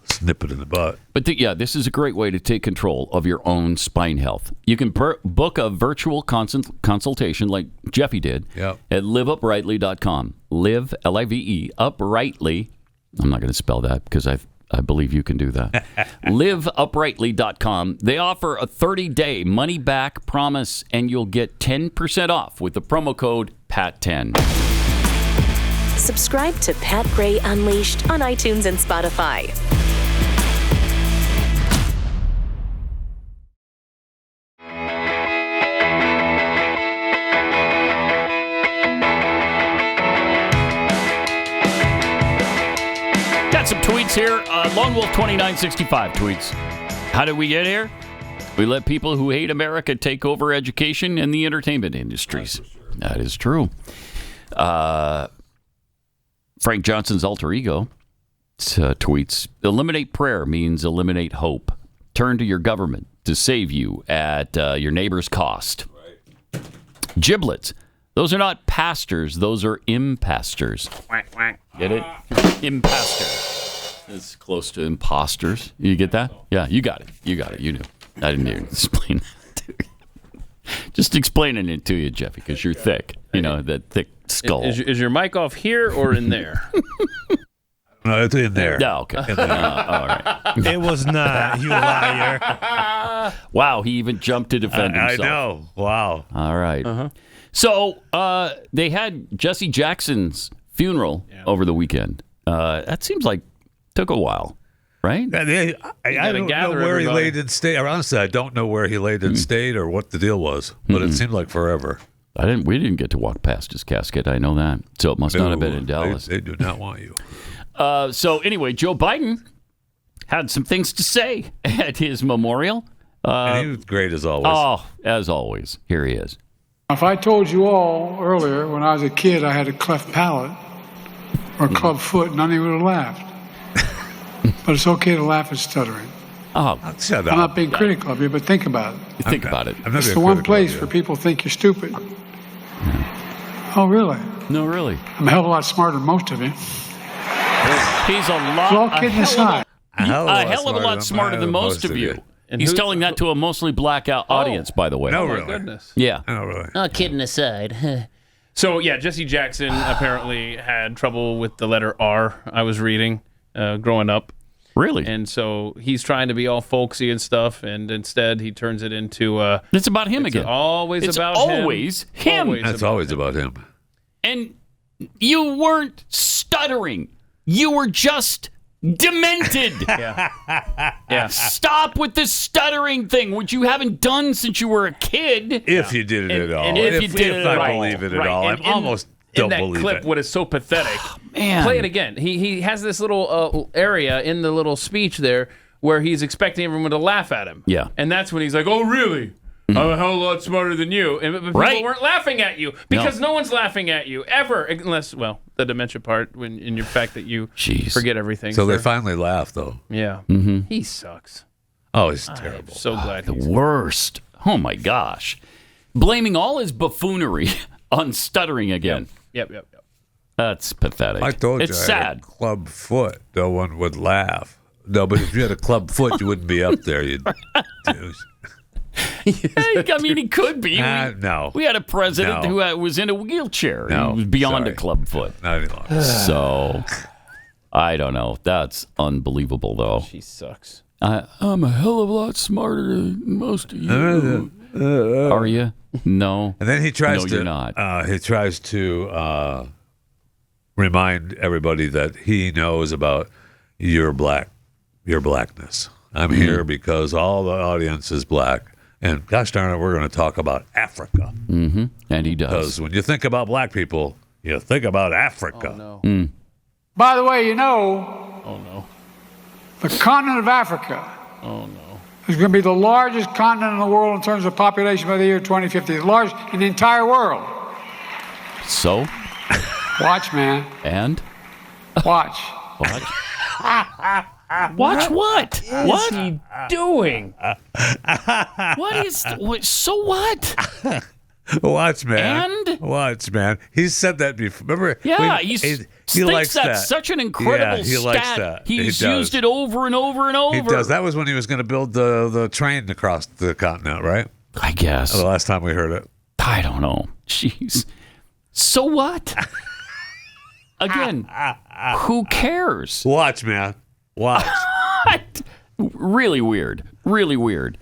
Speaker 3: snip it in the butt.
Speaker 2: But this is a great way to take control of your own spine health. You can book a virtual consultation like Jeffy did at liveuprightly.com. Live, L-I-V-E, uprightly. I'm not going to spell that because I believe you can do that. liveuprightly.com. They offer a 30-day money-back promise, and you'll get 10% off with the promo code PAT10.
Speaker 1: Subscribe to Pat Gray Unleashed on iTunes and Spotify.
Speaker 2: Some tweets here. Lone Wolf 2965 tweets. How did we get here? We let people who hate America take over education and the entertainment industries. That is true. Frank Johnson's alter ego tweets, eliminate prayer means eliminate hope. Turn to your government to save you at your neighbor's cost. Right. Giblets. Those are not pastors. Those are impastors. Quack, quack. Get it? Impastors. It's close to imposters. You get that? Yeah, you got it. You got it. You knew. I didn't even explain that to you. Just explaining it to you, Jeffy, because you're thick. You know, that thick skull.
Speaker 4: Is your mic off here or in there?
Speaker 3: No, it's in there.
Speaker 2: No, okay.
Speaker 3: In there.
Speaker 2: All right.
Speaker 19: It was not, you liar.
Speaker 2: Wow, he even jumped to defend himself.
Speaker 3: I know. Wow.
Speaker 2: All right. So they had Jesse Jackson's funeral over the weekend. That seems like took a while, right?
Speaker 3: I don't know where he laid in state. Honestly, I don't know where he laid in state or what the deal was, but it seemed like forever.
Speaker 2: We didn't get to walk past his casket. I know that. So it must not have been in Dallas.
Speaker 3: They do not want you.
Speaker 2: So anyway, Joe Biden had some things to say at his memorial.
Speaker 3: And he was great as always.
Speaker 2: Oh, as always. Here he is.
Speaker 5: If I told you all earlier when I was a kid I had a cleft palate or a club foot, none of you would have laughed. But it's okay to laugh at stuttering.
Speaker 2: Oh,
Speaker 3: shut up.
Speaker 5: I'm not being critical of you, but think about it.
Speaker 2: Think about it.
Speaker 5: It's the one place where people think you're stupid. Oh, really?
Speaker 2: No, really.
Speaker 5: I'm a hell of a lot smarter than most of you.
Speaker 2: He's a lot.
Speaker 5: All kidding aside.
Speaker 2: A hell of a lot smarter than most of you. And he's telling that to a mostly black audience, by the way.
Speaker 3: No,
Speaker 4: my goodness.
Speaker 2: Yeah.
Speaker 3: No, really.
Speaker 1: Oh, kidding aside.
Speaker 4: So, yeah, Jesse Jackson apparently had trouble with the letter R, I was reading, growing up.
Speaker 2: Really?
Speaker 4: And so he's trying to be all folksy and stuff, and instead he turns it into...
Speaker 2: it's about him again.
Speaker 4: It's always
Speaker 2: him.
Speaker 4: That's
Speaker 3: always about him.
Speaker 2: And you weren't stuttering. You were just demented.
Speaker 4: Yeah.
Speaker 2: Stop with this stuttering thing, which you haven't done since you were a kid.
Speaker 3: If you did it at all.
Speaker 2: And if you did it at all.
Speaker 3: I believe it at all. I'm almost
Speaker 4: in
Speaker 3: don't
Speaker 4: that
Speaker 3: believe
Speaker 4: clip,
Speaker 3: it.
Speaker 4: what is so pathetic.
Speaker 2: Man.
Speaker 4: Play it again. He has this little area in the little speech there where he's expecting everyone to laugh at him.
Speaker 2: Yeah.
Speaker 4: And that's when he's like, oh, really? I'm a hell of a lot smarter than you. And people weren't laughing at you because no one's laughing at you ever, unless, well, the dementia part, in your fact that you forget everything.
Speaker 3: So they finally laugh, though.
Speaker 4: Yeah.
Speaker 2: Mm-hmm.
Speaker 4: He sucks.
Speaker 3: Oh, he's terrible.
Speaker 4: I'm so glad
Speaker 2: the worst. Oh, my gosh. Blaming all his buffoonery on stuttering again.
Speaker 4: Yep.
Speaker 2: That's pathetic.
Speaker 3: I told
Speaker 2: it's
Speaker 3: you I
Speaker 2: sad.
Speaker 3: had a club foot. No one would laugh. No, but if you had a club foot, you wouldn't be up there. You'd douche.
Speaker 2: I mean, he could be.
Speaker 3: No.
Speaker 2: We had a president who was in a wheelchair.
Speaker 3: No,
Speaker 2: he was beyond a club foot.
Speaker 3: Not any longer.
Speaker 2: So, I don't know. That's unbelievable, though.
Speaker 4: She sucks.
Speaker 2: I'm a hell of a lot smarter than most of you. Are you? No.
Speaker 3: And then he tries to.
Speaker 2: You're not.
Speaker 3: He tries to remind everybody that he knows about your blackness. I'm here because all the audience is black. And gosh darn it, we're going to talk about Africa.
Speaker 2: Mm-hmm. And he does.
Speaker 3: Because when you think about black people, you think about Africa.
Speaker 4: Oh, no.
Speaker 5: By the way,
Speaker 4: Oh, no.
Speaker 5: the continent of Africa
Speaker 4: Oh, no.
Speaker 5: is going to be the largest continent in the world in terms of population by the year 2050. The largest in the entire world.
Speaker 2: So?
Speaker 5: Watch, man.
Speaker 2: And?
Speaker 5: Watch.
Speaker 2: Watch what?
Speaker 4: What is he doing?
Speaker 2: So what?
Speaker 3: Watch, man.
Speaker 2: And?
Speaker 3: Watch, man. He's said that before. Remember?
Speaker 2: Yeah,
Speaker 3: he
Speaker 2: thinks
Speaker 3: likes
Speaker 2: that's
Speaker 3: that.
Speaker 2: such an incredible
Speaker 3: he
Speaker 2: stat.
Speaker 3: likes that.
Speaker 2: He's
Speaker 3: He does.
Speaker 2: used it over and over and over.
Speaker 3: He does. That was when he was going to build the train across the continent, right?
Speaker 2: I guess.
Speaker 3: The last time we heard it.
Speaker 2: I don't know. Jeez. So what? Again, who cares?
Speaker 3: Watch, man. Watch.
Speaker 2: Really weird. Really weird.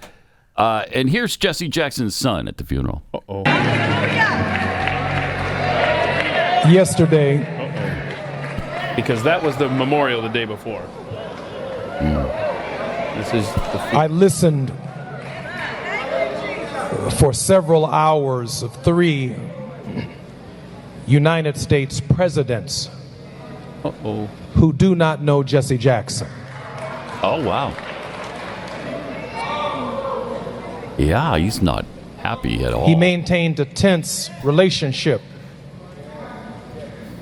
Speaker 2: And here's Jesse Jackson's son at the funeral.
Speaker 4: Uh-oh.
Speaker 7: Yesterday.
Speaker 4: Uh-oh. Because that was the memorial the day before. This is
Speaker 7: I listened for several hours of 3 United States presidents who do not know Jesse Jackson.
Speaker 2: Oh, wow. Yeah, he's not happy at all.
Speaker 7: He maintained a tense relationship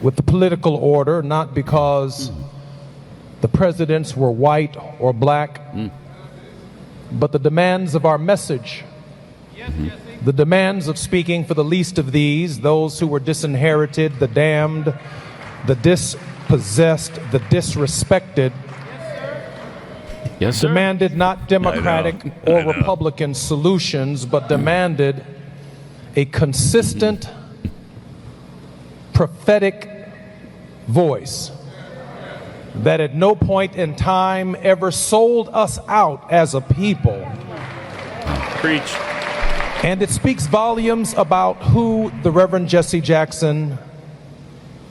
Speaker 7: with the political order, not because the presidents were white or black, but the demands of our message, the demands of speaking for the least of these, those who were disinherited, the damned, the dispossessed, the disrespected,
Speaker 2: yes, sir.
Speaker 7: demanded not Democratic or Republican solutions, but demanded a consistent, prophetic voice that at no point in time ever sold us out as a people.
Speaker 4: Preach.
Speaker 7: And it speaks volumes about who the Reverend Jesse Jackson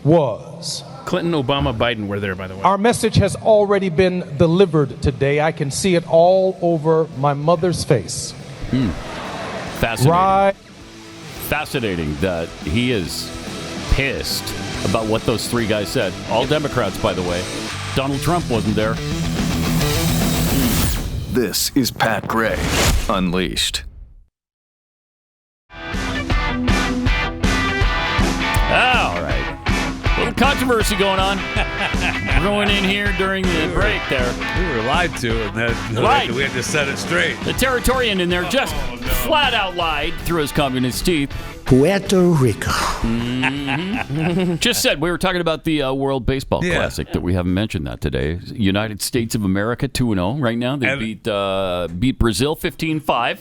Speaker 7: was.
Speaker 4: Clinton, Obama, Biden were there, by the way.
Speaker 7: Our message has already been delivered today. I can see it all over my mother's face.
Speaker 2: Fascinating.
Speaker 7: Right.
Speaker 2: Fascinating that he is pissed about what those 3 guys said. All Democrats, by the way. Donald Trump wasn't there.
Speaker 15: This is Pat Gray Unleashed.
Speaker 2: All right. Little controversy going on. Going in here during the break there.
Speaker 3: We were lied to, and then we had to set it straight.
Speaker 2: The Territorian in there just flat out lied through his communist teeth.
Speaker 6: Puerto Rico.
Speaker 2: Just said we were talking about the World Baseball Classic that we haven't mentioned that today. United States of America 2-0 right now. They beat Brazil 15-5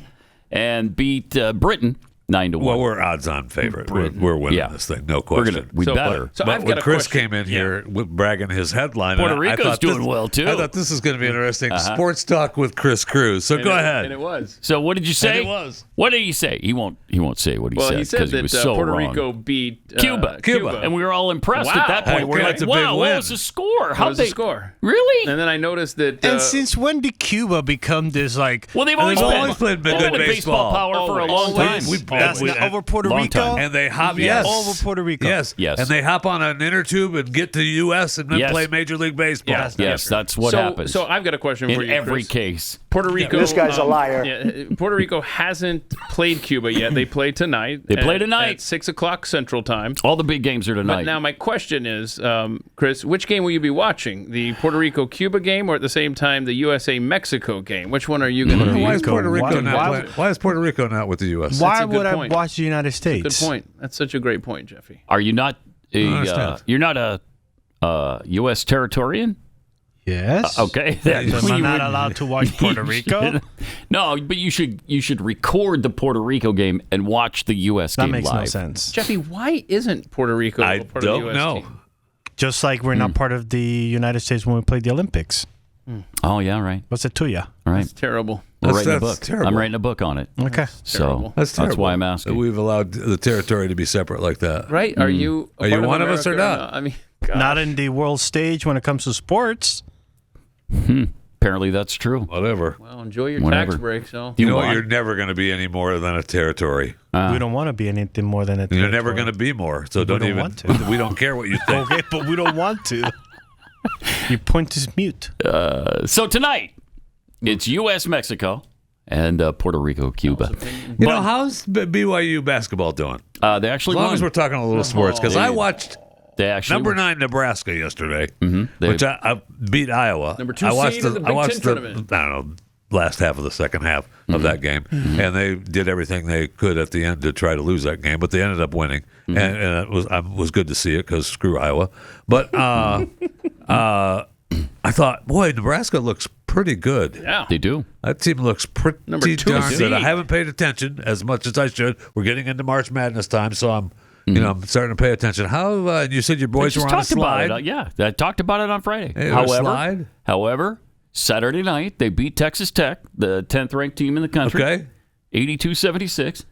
Speaker 2: and beat Britain 9-1.
Speaker 3: Well, we're odds-on favorite. We're winning this thing, no question.
Speaker 2: We better.
Speaker 3: But when Chris came in here bragging his headline,
Speaker 2: Puerto Rico's doing well too.
Speaker 3: I thought this was going to be interesting. Sports talk with Chris Cruz. So go ahead.
Speaker 4: And it was.
Speaker 2: So what did you say?
Speaker 3: And it was.
Speaker 2: What did he say? He won't say what he said.
Speaker 4: Well, he said that
Speaker 2: was so
Speaker 4: Puerto
Speaker 2: wrong.
Speaker 4: Rico beat
Speaker 2: Cuba, and we were all impressed at that point. We're like, wow, what was the score?
Speaker 4: How the score?
Speaker 2: Really?
Speaker 4: And then I noticed that.
Speaker 19: And since when did Cuba become this like?
Speaker 2: Well, they've always
Speaker 3: played good baseball
Speaker 2: power for a long time.
Speaker 19: That's not over Puerto Rico.
Speaker 3: And they hop
Speaker 19: over Puerto Rico.
Speaker 3: Yes. And they hop on an inner tube and get to the U.S. and then play Major League Baseball.
Speaker 2: Yes, that's what happens.
Speaker 4: So I've got a question for you,
Speaker 2: in every
Speaker 4: Chris.
Speaker 2: case.
Speaker 7: Puerto Rico. This guy's a liar.
Speaker 4: Puerto Rico hasn't played Cuba yet. They play tonight.
Speaker 2: They play tonight
Speaker 4: at 6:00 Central Time.
Speaker 2: All the big games are tonight.
Speaker 4: But now my question is, Chris, which game will you be watching? The Puerto Rico-Cuba game, or at the same time the USA-Mexico game? Which one are you going to be?
Speaker 3: Why is Puerto Rico why is Puerto Rico not with the U.S.?
Speaker 19: Why would I watch the United States?
Speaker 4: Good point. That's such a great point, Jeffy.
Speaker 2: Are you not you're not a U.S. Territorian?
Speaker 19: Yes.
Speaker 2: Okay.
Speaker 19: Am I not allowed to watch Puerto Rico?
Speaker 2: No, but you should record the Puerto Rico game and watch the U.S. game live.
Speaker 19: That makes no sense.
Speaker 4: Jeffy, why isn't Puerto Rico part of the U.S. team?
Speaker 19: Just like we're not part of the United States when we played the Olympics.
Speaker 2: Oh, yeah, right.
Speaker 19: What's it to you?
Speaker 2: Right.
Speaker 4: That's terrible.
Speaker 2: I'm writing a book.
Speaker 3: Terrible.
Speaker 2: I'm writing a book on it.
Speaker 19: Okay.
Speaker 2: So
Speaker 3: that's
Speaker 2: why I'm asking.
Speaker 3: We've allowed the territory to be separate like that.
Speaker 4: Right? Are you
Speaker 3: one of us or not?
Speaker 4: I mean,
Speaker 19: not in the world stage when it comes to sports.
Speaker 2: Apparently that's true.
Speaker 3: Whatever.
Speaker 4: Well, enjoy your tax break. So
Speaker 3: you know what? You're never going to be any more than a territory.
Speaker 19: We don't want to be anything more than a territory.
Speaker 3: You're never going to be more. So don't even.
Speaker 19: Want to.
Speaker 3: We don't care what you think.
Speaker 19: Okay, but we don't want to. Your point is mute.
Speaker 2: So tonight, it's U.S. Mexico and Puerto Rico Cuba.
Speaker 3: You know, how's BYU basketball doing?
Speaker 2: They actually
Speaker 3: as long
Speaker 2: won.
Speaker 3: as we're talking a little sports, because I watched
Speaker 2: They actually
Speaker 3: number 9 Nebraska yesterday,
Speaker 2: Mm-hmm.
Speaker 3: which I beat Iowa.
Speaker 4: Number 2
Speaker 3: I watched
Speaker 4: seed in the Big Ten tournament.
Speaker 3: I don't know, last half of the second half of that game, and they did everything they could at the end to try to lose that game, but they ended up winning, and it was good to see it because screw Iowa. But I thought, boy, Nebraska looks pretty good.
Speaker 4: Yeah,
Speaker 2: they do.
Speaker 3: That team looks pretty
Speaker 4: Number 2
Speaker 3: darn
Speaker 4: seed.
Speaker 3: good. I haven't paid attention as much as I should. We're getting into March Madness time, so I'm I'm starting to pay attention. How you said your boys were on a slide?
Speaker 2: I talked about it on Friday.
Speaker 3: Hey,
Speaker 2: However, Saturday night they beat Texas Tech, the 10th ranked team in the country.
Speaker 3: Okay,
Speaker 2: 82-76.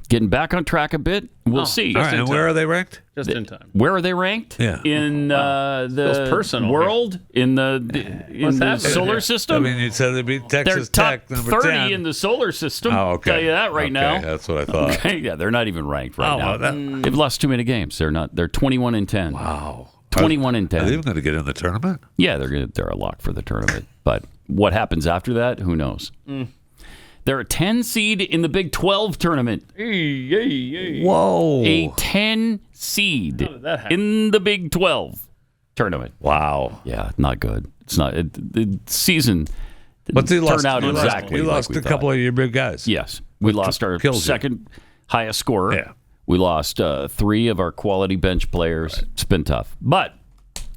Speaker 2: Getting back on track a bit. We'll see.
Speaker 3: All right, and where are they ranked?
Speaker 4: Just in time.
Speaker 2: Where are they ranked?
Speaker 3: Yeah.
Speaker 2: In the
Speaker 4: personal
Speaker 2: world? In the solar system?
Speaker 3: I mean, you said they beat Texas
Speaker 2: they're
Speaker 3: Tech,
Speaker 2: top
Speaker 3: number
Speaker 2: 30
Speaker 3: 10.
Speaker 2: in the solar system.
Speaker 3: Oh, okay.
Speaker 2: I'll tell you that right now.
Speaker 3: That's what I thought.
Speaker 2: Okay, yeah, they're not even ranked right now.
Speaker 3: Well,
Speaker 2: They've lost too many games. They're 21-10.
Speaker 3: Wow.
Speaker 2: 21-10.
Speaker 3: Are they even going to get in the tournament?
Speaker 2: Yeah, they're a lock for the tournament. But what happens after that, who knows? They're a 10 seed in the Big 12 tournament.
Speaker 3: Whoa.
Speaker 2: A 10 seed in the Big 12 tournament.
Speaker 3: Wow.
Speaker 2: Yeah, not good. It's not. The season
Speaker 3: But they
Speaker 2: turned out exactly
Speaker 3: we
Speaker 2: like
Speaker 3: lost
Speaker 2: we
Speaker 3: a
Speaker 2: thought.
Speaker 3: couple of your big guys.
Speaker 2: Yes. We lost our second highest scorer.
Speaker 3: Yeah.
Speaker 2: We lost 3 of our quality bench players. Right. It's been tough. But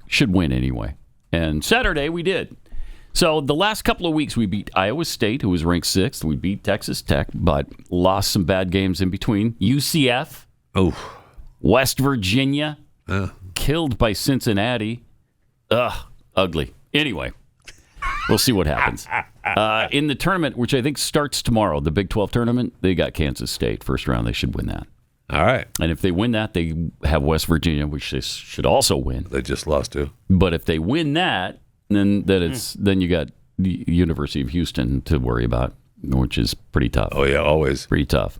Speaker 2: should win anyway. And Saturday we did. So the last couple of weeks we beat Iowa State, who was ranked 6th. We beat Texas Tech, but lost some bad games in between. UCF. West Virginia. Killed by Cincinnati. Ugly. Anyway, we'll see what happens. In the tournament, which I think starts tomorrow, the Big 12 tournament, they got Kansas State. First round, they should win that.
Speaker 3: All right.
Speaker 2: And if they win that, they have West Virginia, which they should also win.
Speaker 3: They just lost to.
Speaker 2: But if they win that, then you got the University of Houston to worry about, which is pretty tough.
Speaker 3: Oh, yeah, always.
Speaker 2: Pretty tough.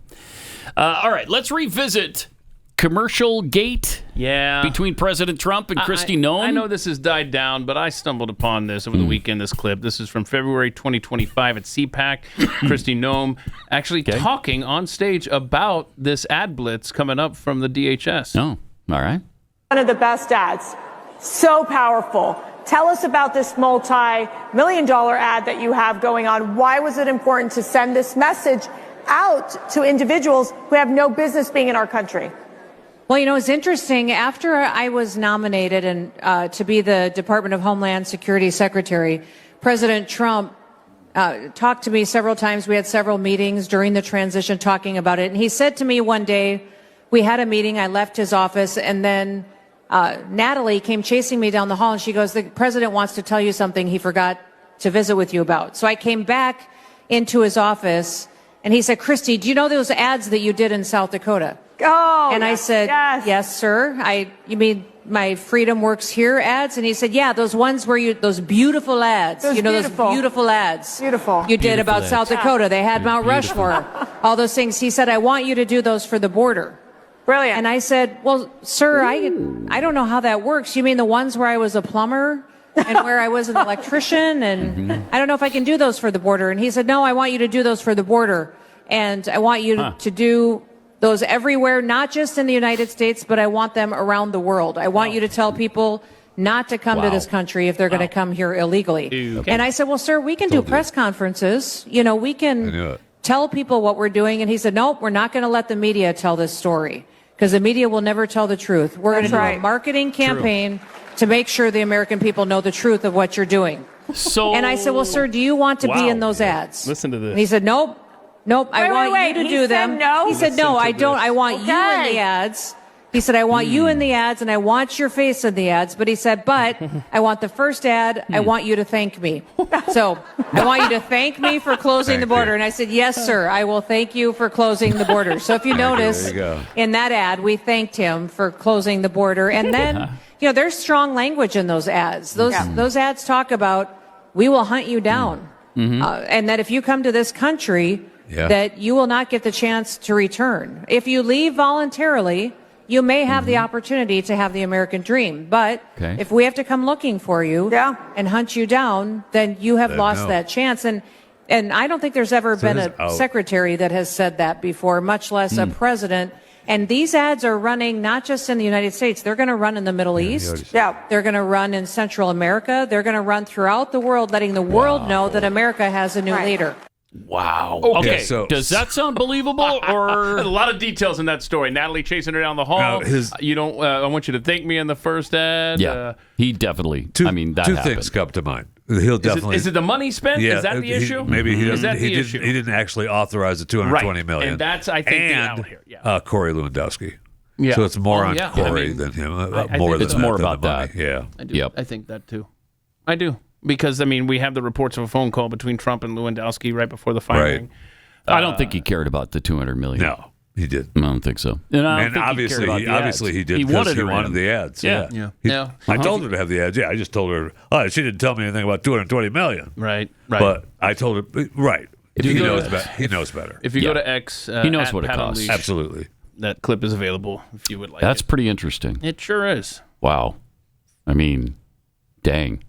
Speaker 2: All right, let's revisit commercial gate between President Trump and Kristi Noem.
Speaker 4: I know this has died down, but I stumbled upon this over the weekend, this clip. This is from February 2025 at CPAC. Kristi Noem actually talking on stage about this ad blitz coming up from the DHS.
Speaker 2: Oh, all right.
Speaker 8: One of the best ads. So powerful. Tell us about this multi-million-dollar ad that you have going on. Why was it important to send this message out to individuals who have no business being in our country?
Speaker 22: Well, it's interesting. After I was nominated and to be the Department of Homeland Security Secretary, President Trump talked to me several times. We had several meetings during the transition talking about it. And he said to me one day, we had a meeting, I left his office, and then Natalie came chasing me down the hall, and she goes, the president wants to tell you something he forgot to visit with you about. So I came back into his office, and he said, Kristi, do you know those ads that you did in South Dakota?
Speaker 8: Oh,
Speaker 22: and I said, yes, sir. You mean my Freedom Works Here ads? And he said, yeah, those ones where those beautiful ads. Those beautiful ads.
Speaker 8: Beautiful.
Speaker 22: You did about South Dakota. They had Mount Rushmore. All those things. He said, I want you to do those for the border.
Speaker 8: Brilliant.
Speaker 22: And I said, well, sir, I don't know how that works. You mean the ones where I was a plumber and where I was an electrician? And I don't know if I can do those for the border. And he said, no, I want you to do those for the border. And I want you to do those everywhere, not just in the United States, but I want them around the world. I want you to tell people not to come to this country if they're going to come here illegally. Okay. And I said, well, sir, we can do press conferences. We can tell people what we're doing. And he said, nope, we're not going to let the media tell this story, because the media will never tell the truth. We're going to do a marketing campaign to make sure the American people know the truth of what you're doing. And I said, well, sir, do you want to be in those ads?
Speaker 4: Listen to this.
Speaker 22: And he said, nope, I want you to do them.
Speaker 8: No?
Speaker 22: He said, no, I don't. I want you in the ads. He said, I want you in the ads, and I want your face in the ads. But he said, but I want the first ad, I want you to thank me. So I want you to thank me for closing the border. And I said, yes, sir, I will thank you for closing the border. So if you notice, in that ad, we thanked him for closing the border. And then, there's strong language in those ads. Those ads talk about, we will hunt you down. And that if you come to this country, that you will not get the chance to return. If you leave voluntarily, you may have the opportunity to have the American dream. But if we have to come looking for you and hunt you down, then you have lost that chance. And I don't think there's ever been a secretary that has said that before, much less a president. And these ads are running not just in the United States. They're going to run in the Middle East.
Speaker 8: Yeah.
Speaker 22: They're going to run in Central America. They're going to run throughout the world, letting the world know that America has a new leader.
Speaker 2: Wow.
Speaker 4: Okay.
Speaker 2: Yeah, so does that sound believable? Or
Speaker 4: a lot of details in that story. Natalie chasing her down the hall. You don't. I want you to thank me in the first ad.
Speaker 2: Yeah, he definitely.
Speaker 3: Two
Speaker 2: that
Speaker 3: two
Speaker 2: happened.
Speaker 3: things come to mind. He'll definitely.
Speaker 4: Is it the money spent?
Speaker 3: Yeah,
Speaker 4: is that the issue?
Speaker 3: Maybe he
Speaker 4: is that
Speaker 3: he
Speaker 4: the
Speaker 3: didn't,
Speaker 4: issue?
Speaker 3: He didn't actually authorize the $220 million.
Speaker 4: And that's, I think, the out here. Yeah.
Speaker 3: Corey Lewandowski.
Speaker 4: Yeah.
Speaker 3: So it's more on Corey
Speaker 4: I mean,
Speaker 3: than him.
Speaker 4: I
Speaker 3: More
Speaker 4: think
Speaker 3: than
Speaker 2: it's more
Speaker 3: than
Speaker 2: about
Speaker 3: the money.
Speaker 2: that.
Speaker 3: Yeah.
Speaker 4: I do. I think that too. I do. Because, I mean, we have the reports of a phone call between Trump and Lewandowski right before the firing.
Speaker 2: Right. I don't think he cared about the $200 million.
Speaker 3: No, he did.
Speaker 2: I don't think so. And, I don't think
Speaker 3: obviously, he did
Speaker 2: He
Speaker 3: because
Speaker 2: wanted,
Speaker 3: wanted the ads.
Speaker 2: Yeah.
Speaker 3: I told her to have the ads. Yeah, I just told her. Oh, she didn't tell me anything about $220 million.
Speaker 4: Right.
Speaker 3: But I told her. Right. He knows better.
Speaker 4: If you go to X,
Speaker 2: he knows what it
Speaker 4: Pat
Speaker 2: costs.
Speaker 4: Unleashed,
Speaker 3: Absolutely.
Speaker 4: That clip is available if you would like.
Speaker 2: That's pretty interesting.
Speaker 4: It sure is.
Speaker 2: Wow. I mean, dang.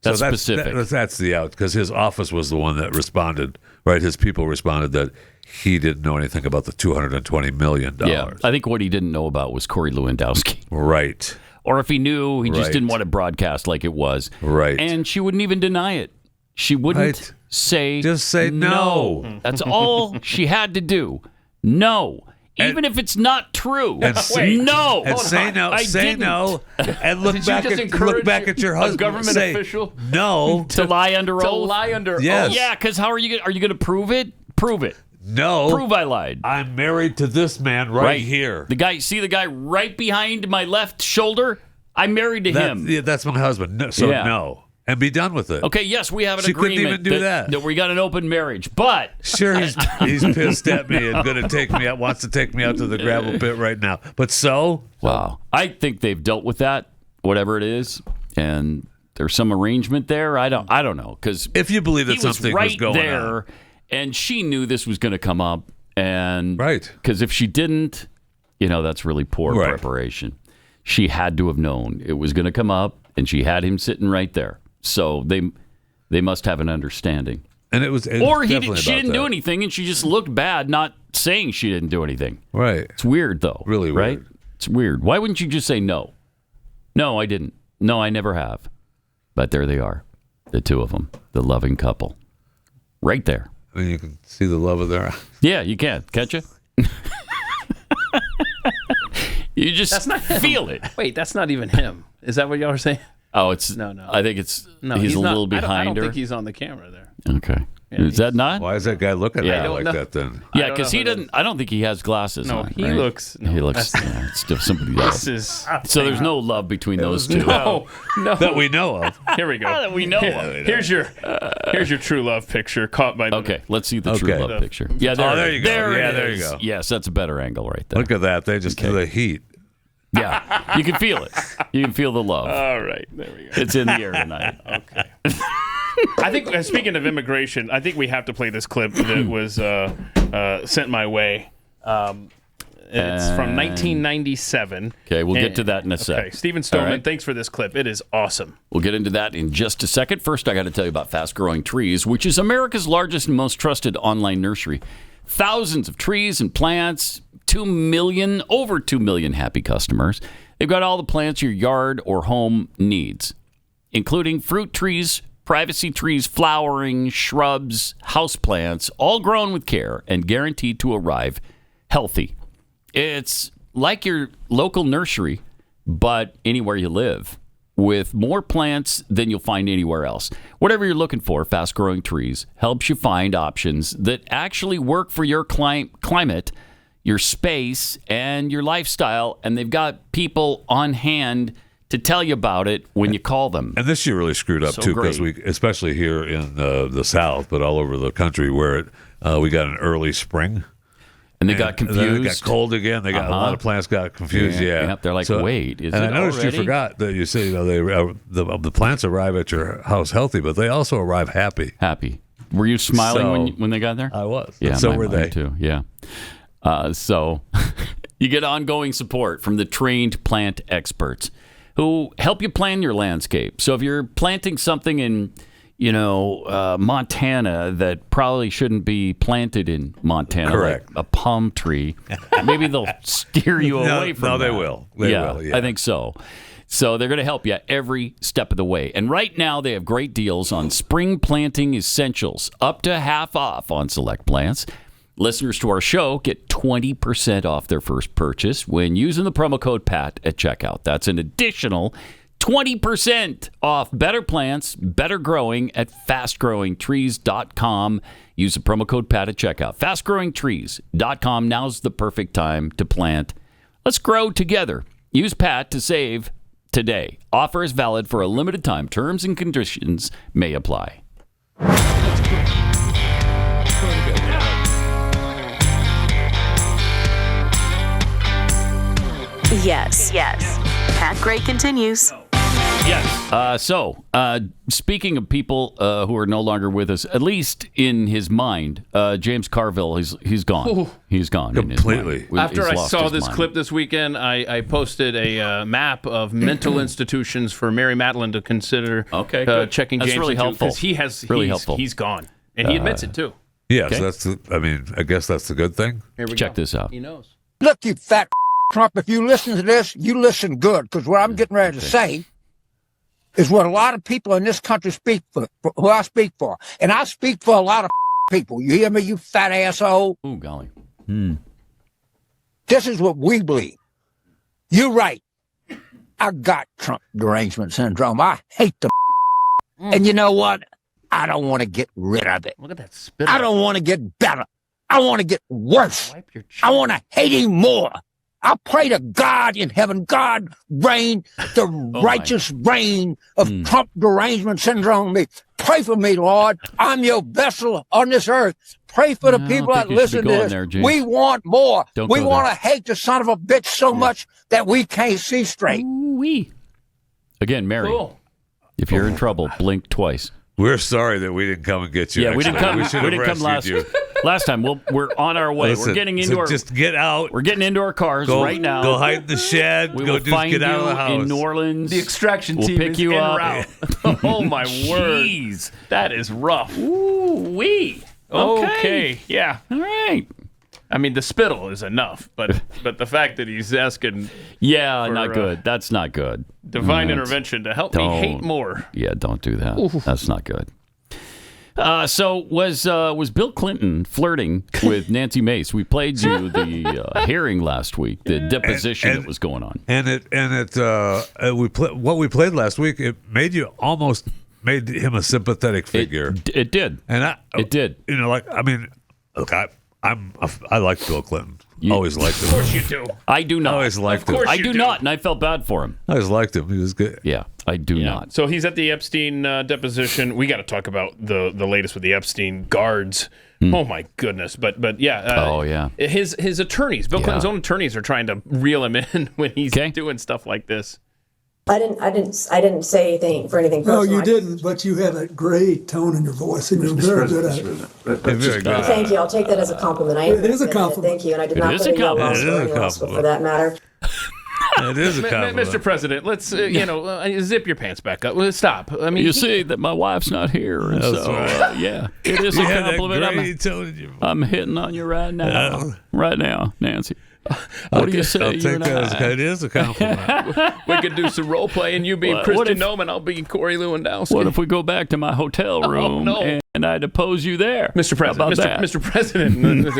Speaker 2: That's specific.
Speaker 3: That's the out because his office was the one that responded. Right, his people responded that he didn't know anything about the $220 million.
Speaker 2: Yeah, I think what he didn't know about was Corey Lewandowski.
Speaker 3: Right.
Speaker 2: Or if he knew, he just
Speaker 3: Right.
Speaker 2: didn't want to broadcast like it was.
Speaker 3: Right.
Speaker 2: And she wouldn't even deny it. She wouldn't say
Speaker 3: just say no.
Speaker 2: That's all she had to do. No. Even if it's not true.
Speaker 3: And say
Speaker 2: no.
Speaker 3: And say no.
Speaker 2: I
Speaker 3: Say
Speaker 2: didn't.
Speaker 3: no. And look
Speaker 4: Did you
Speaker 3: back
Speaker 4: just
Speaker 3: at
Speaker 4: encourage
Speaker 3: your husband.
Speaker 4: a government
Speaker 3: say
Speaker 4: official
Speaker 3: no
Speaker 2: to lie under oath.
Speaker 4: to lie under
Speaker 3: Yes.
Speaker 4: oath?
Speaker 2: Yeah, because how are you going to prove it? Prove it.
Speaker 3: No.
Speaker 2: Prove I lied.
Speaker 3: I'm married to this man right here.
Speaker 2: The guy right behind my left shoulder? I'm married to him.
Speaker 3: Yeah, that's my husband. No, so no. And be done with it.
Speaker 2: Okay, yes, we have an
Speaker 3: She couldn't
Speaker 2: agreement
Speaker 3: even do that.
Speaker 2: that we got an open marriage, but
Speaker 3: Sure, he's pissed at me and going to take me out. Wants to take me out to the gravel pit right now. But
Speaker 2: wow, I think they've dealt with that, whatever it is, and there's some arrangement there. I don't know because
Speaker 3: if you believe that something was going
Speaker 2: there,
Speaker 3: on,
Speaker 2: and she knew this was going to come up, and
Speaker 3: right,
Speaker 2: because if she didn't, that's really poor preparation. She had to have known it was going to come up, and she had him sitting right there. So they must have an understanding.
Speaker 3: And it was,
Speaker 2: she didn't do anything, and she just looked bad, not saying she didn't do anything.
Speaker 3: Right.
Speaker 2: It's weird, though.
Speaker 3: Really weird.
Speaker 2: Right? It's weird. Why wouldn't you just say no? No, I didn't. No, I never have. But there they are, the two of them, the loving couple, right there.
Speaker 3: I mean, you can see the love of their eyes.
Speaker 2: Yeah, you can. Can't you? You just feel it.
Speaker 4: Wait, that's not even him. Is that what y'all are saying?
Speaker 2: Oh, it's
Speaker 4: no.
Speaker 2: I think it's he's a
Speaker 4: not,
Speaker 2: little behind
Speaker 4: I don't
Speaker 2: her.
Speaker 4: think he's on the camera there.
Speaker 2: Okay, is that not?
Speaker 3: Why is that guy looking at her like that then?
Speaker 2: Yeah, because he doesn't. I don't think he has glasses.
Speaker 4: No,
Speaker 2: on,
Speaker 4: he
Speaker 2: right?
Speaker 4: looks. No,
Speaker 2: he looks. It's still somebody else. So there's no love between those two.
Speaker 4: No,
Speaker 3: that we know of.
Speaker 4: Here we go.
Speaker 2: That we know of.
Speaker 4: Here's your true love picture caught by.
Speaker 2: Okay, let's see the true love picture. Yeah,
Speaker 3: there you go.
Speaker 2: There
Speaker 3: you go.
Speaker 2: Yes, that's a better angle right there.
Speaker 3: Look at that. They just do the heat.
Speaker 2: Yeah, you can feel it. You can feel the love.
Speaker 4: All right, there we go.
Speaker 2: It's in the air tonight.
Speaker 4: Okay. I think, speaking of immigration, I think we have to play this clip that was sent my way. It's from 1997.
Speaker 2: Okay, we'll get to that in a sec.
Speaker 4: Okay, Stephen Stoneman,
Speaker 2: right.
Speaker 4: thanks for this clip. It is awesome.
Speaker 2: We'll get into that in just a second. First, I got to tell you about Fast Growing Trees, which is America's largest and most trusted online nursery. Thousands of trees and plants, over 2 million happy customers. They've got all the plants your yard or home needs, including fruit trees, privacy trees, flowering, shrubs, houseplants, all grown with care and guaranteed to arrive healthy. It's like your local nursery, but anywhere you live, with more plants than you'll find anywhere else. Whatever you're looking for, Fast Growing Trees helps you find options that actually work for your climate, your space, and your lifestyle. And they've got people on hand to tell you about it when you call them.
Speaker 3: And this year really screwed up, too, because we, especially here in the South, but all over the country, where we got an early spring.
Speaker 2: And they got confused.
Speaker 3: Then it got cold again. They got a lot of plants got confused. Yeah.
Speaker 2: They're like, wait, is it
Speaker 3: I noticed
Speaker 2: already?
Speaker 3: you forgot that you say the plants arrive at your house healthy, but they also arrive happy.
Speaker 2: Happy. Were you smiling when they got there?
Speaker 3: I was.
Speaker 2: Yeah,
Speaker 3: so were they
Speaker 2: too. Yeah. So you get ongoing support from the trained plant experts who help you plan your landscape. So if you're planting something in Montana that probably shouldn't be planted in Montana.
Speaker 3: Correct.
Speaker 2: Like a palm tree. Maybe they'll steer you away from
Speaker 3: No,
Speaker 2: that.
Speaker 3: they will. They will, yeah.
Speaker 2: I think so. So they're going to help you every step of the way. And right now they have great deals on spring planting essentials, up to half off on select plants. Listeners to our show get 20% off their first purchase when using the promo code PAT at checkout. That's an additional 20% off better plants, better growing at fastgrowingtrees.com. Use the promo code PAT at checkout. Fastgrowingtrees.com. Now's the perfect time to plant. Let's grow together. Use PAT to save today. Offer is valid for a limited time. Terms and conditions may apply.
Speaker 1: Yes. Pat Gray continues.
Speaker 2: Yes. So, speaking of people who are no longer with us, at least in his mind, James Carville, he's gone.
Speaker 4: Ooh.
Speaker 2: He's gone
Speaker 3: completely.
Speaker 4: After I saw
Speaker 2: his
Speaker 4: this
Speaker 2: mind.
Speaker 4: clip this weekend, I posted a map of mental institutions for Mary Matalin to consider checking
Speaker 2: That's
Speaker 4: James
Speaker 2: really
Speaker 4: into,
Speaker 2: helpful.
Speaker 4: because
Speaker 2: Helpful.
Speaker 4: he's gone, and he admits it too.
Speaker 3: Yes,
Speaker 2: Okay.
Speaker 3: I guess that's the good thing.
Speaker 4: Here we
Speaker 2: Check
Speaker 4: go.
Speaker 2: this out.
Speaker 4: He knows.
Speaker 9: Look, you fat Trump, if you listen to this, you listen good, because what I'm getting ready to say is what a lot of people in this country speak for, who I speak for. And I speak for a lot of people. You hear me, you fat asshole?
Speaker 2: Oh, golly.
Speaker 9: This is what we believe. You're right. I got Trump derangement syndrome. I hate the and you know what? I don't want to get rid of it.
Speaker 4: Look at that spit.
Speaker 9: I don't want to get better. I want to get worse. I want to hate him more. I pray to God in heaven, God reign the righteous reign of Trump derangement syndrome. Pray for me, Lord. I'm your vessel on this earth. Pray for the people that listen to this. We want more. We want to hate the son of a bitch so much that we can't see straight.
Speaker 2: Again, Mary, if you're in trouble, blink twice.
Speaker 3: We're sorry that we didn't come and get you.
Speaker 2: Yeah, we didn't come.
Speaker 3: We
Speaker 2: We didn't come last time. We're on our way.
Speaker 3: Listen,
Speaker 2: we're getting into our.
Speaker 3: Just get out.
Speaker 2: We're getting into our cars right now.
Speaker 3: Go hide in the shed.
Speaker 2: We
Speaker 3: go
Speaker 2: will
Speaker 3: just
Speaker 2: find
Speaker 3: get out of the
Speaker 2: you
Speaker 3: house.
Speaker 2: in New Orleans.
Speaker 4: The extraction
Speaker 2: we'll
Speaker 4: team
Speaker 2: pick
Speaker 4: is
Speaker 2: you
Speaker 4: en
Speaker 2: up.
Speaker 4: route. Oh my word!
Speaker 2: Jeez.
Speaker 4: That is rough.
Speaker 2: Ooh wee.
Speaker 4: Okay. Yeah.
Speaker 2: All right.
Speaker 4: I mean, the spittle is enough, but the fact that he's asking,
Speaker 2: not good. That's not good.
Speaker 4: Divine intervention to help me hate more.
Speaker 2: Yeah, don't do that. Oof. That's not good. So was Bill Clinton flirting with Nancy Mace? We played you the hearing last week, the deposition that was going on,
Speaker 3: what we played last week. It made him a sympathetic figure.
Speaker 2: It did, it did.
Speaker 3: I like Bill Clinton. Always liked him.
Speaker 4: Of course you do.
Speaker 2: I do not.
Speaker 3: I always liked him.
Speaker 2: I do not, and I felt bad for him.
Speaker 3: I always liked him. He was good.
Speaker 2: Yeah, I do not.
Speaker 4: So he's at the Epstein deposition. We got to talk about the latest with the Epstein guards. Oh my goodness! But yeah. His attorneys, Bill Clinton's own attorneys, are trying to reel him in when he's doing stuff like this.
Speaker 10: I didn't say anything for anything
Speaker 18: No,
Speaker 10: personal.
Speaker 18: you didn't, but you have a great tone in your voice, and you're very good at it.
Speaker 10: Thank you. I'll take that as a compliment.
Speaker 18: It is a compliment.
Speaker 10: Thank you, and I did not put a yellow in law school for that matter.
Speaker 3: It is a compliment.
Speaker 4: Mr. President, let's zip your pants back up. Stop. I mean,
Speaker 2: you see that my wife's not here, and so it is a compliment. I'm hitting on you right now, Nancy. What do you say?
Speaker 3: I'll take that as it is a compliment.
Speaker 4: We could do some role play, and you be Kristi Noem, and I'll be Corey Lewandowski.
Speaker 2: What if we go back to my hotel room and I depose you there,
Speaker 4: Mr. President? Mr. President,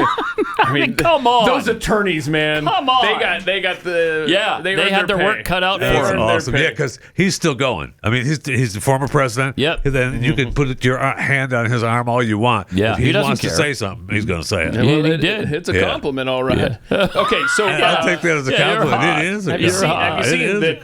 Speaker 2: I mean, come on,
Speaker 4: those attorneys, man.
Speaker 2: Come on,
Speaker 4: they got the
Speaker 2: they had their work cut out for them.
Speaker 3: Awesome, yeah, because he's still going. I mean, he's the former president.
Speaker 2: Yep.
Speaker 3: Then you can put your hand on his arm all you want.
Speaker 2: Yeah,
Speaker 3: if he
Speaker 2: doesn't
Speaker 3: wants
Speaker 2: care.
Speaker 3: to say something, he's going to say it.
Speaker 2: Yeah, he did.
Speaker 4: It's a compliment, all right.
Speaker 2: Yeah.
Speaker 4: Okay, so
Speaker 3: I'll take that as a compliment. It is.
Speaker 4: Have you seen that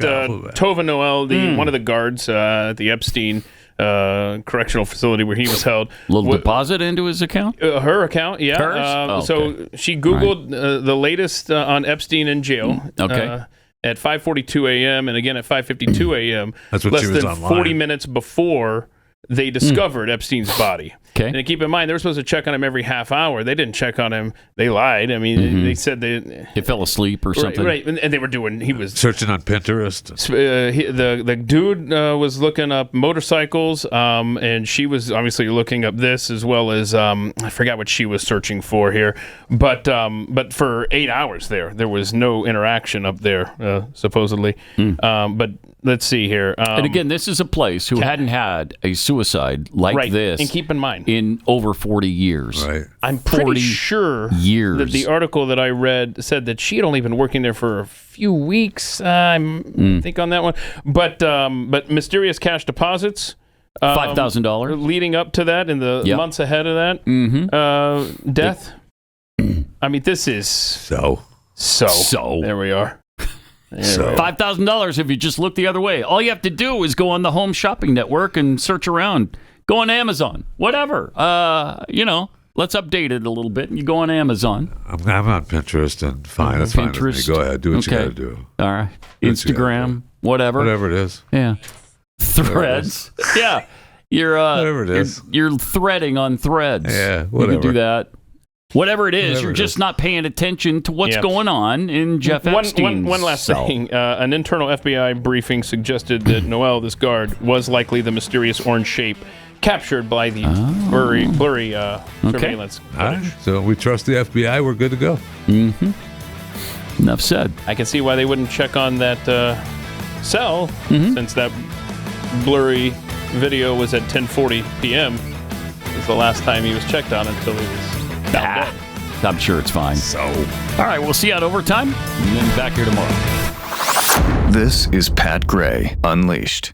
Speaker 4: Tova Noel, one of the guards at the Epstein correctional facility where he was held,
Speaker 2: little deposit into his account?
Speaker 4: Her account, yeah.
Speaker 2: Hers?
Speaker 4: So she Googled the latest on Epstein in jail.
Speaker 2: Okay.
Speaker 4: At 5:42 a.m. and again at 5:52 a.m.
Speaker 3: That's what
Speaker 4: less
Speaker 3: she was
Speaker 4: than
Speaker 3: online.
Speaker 4: 40 minutes before they discovered Epstein's body.
Speaker 2: Okay.
Speaker 4: And keep in mind, they were supposed to check on him every half hour. They didn't check on him. They lied. I mean, they said
Speaker 2: he fell asleep or something.
Speaker 4: Right. And they were he was
Speaker 3: searching on Pinterest.
Speaker 4: The dude was looking up motorcycles, and she was obviously looking up this as well as I forgot what she was searching for here. But for 8 hours there was no interaction up there, supposedly. But let's see here.
Speaker 2: And again, this is a place who hadn't had a suicide like this.
Speaker 4: And keep in mind,
Speaker 2: in over 40 years.
Speaker 3: Right.
Speaker 4: I'm pretty sure that the article that I read said that she had only been working there for a few weeks. I think on that one. But mysterious cash deposits.
Speaker 2: $5,000
Speaker 4: leading up to that in the months ahead of that. Death. I mean, this is so. There we are.
Speaker 2: $5,000 if you just look the other way. All you have to do is go on the Home Shopping Network and search around. Go on Amazon, whatever. Let's update it a little bit. And you go on Amazon.
Speaker 3: I'm on Pinterest, and fine. That's fine with me. Go ahead. Do what you got to do.
Speaker 2: All right. Instagram, whatever.
Speaker 3: Whatever it is.
Speaker 2: Yeah. Threads. Yeah. You're
Speaker 3: whatever it is.
Speaker 2: You're threading on Threads.
Speaker 3: Yeah, whatever.
Speaker 2: You can do that. Whatever it is, you're just not paying attention to what's going on in Jeff Epstein's
Speaker 4: one last thing. An internal FBI briefing suggested that Noel, this guard, was likely the mysterious orange shape captured by the blurry surveillance footage.
Speaker 3: All right. So we trust the FBI. We're good to go.
Speaker 2: Enough said.
Speaker 4: I can see why they wouldn't check on that cell since that blurry video was at 10:40 p.m. It was the last time he was checked on until he was found dead.
Speaker 2: I'm sure it's fine. All right, we'll see you at overtime and then back here tomorrow.
Speaker 15: This is Pat Gray Unleashed.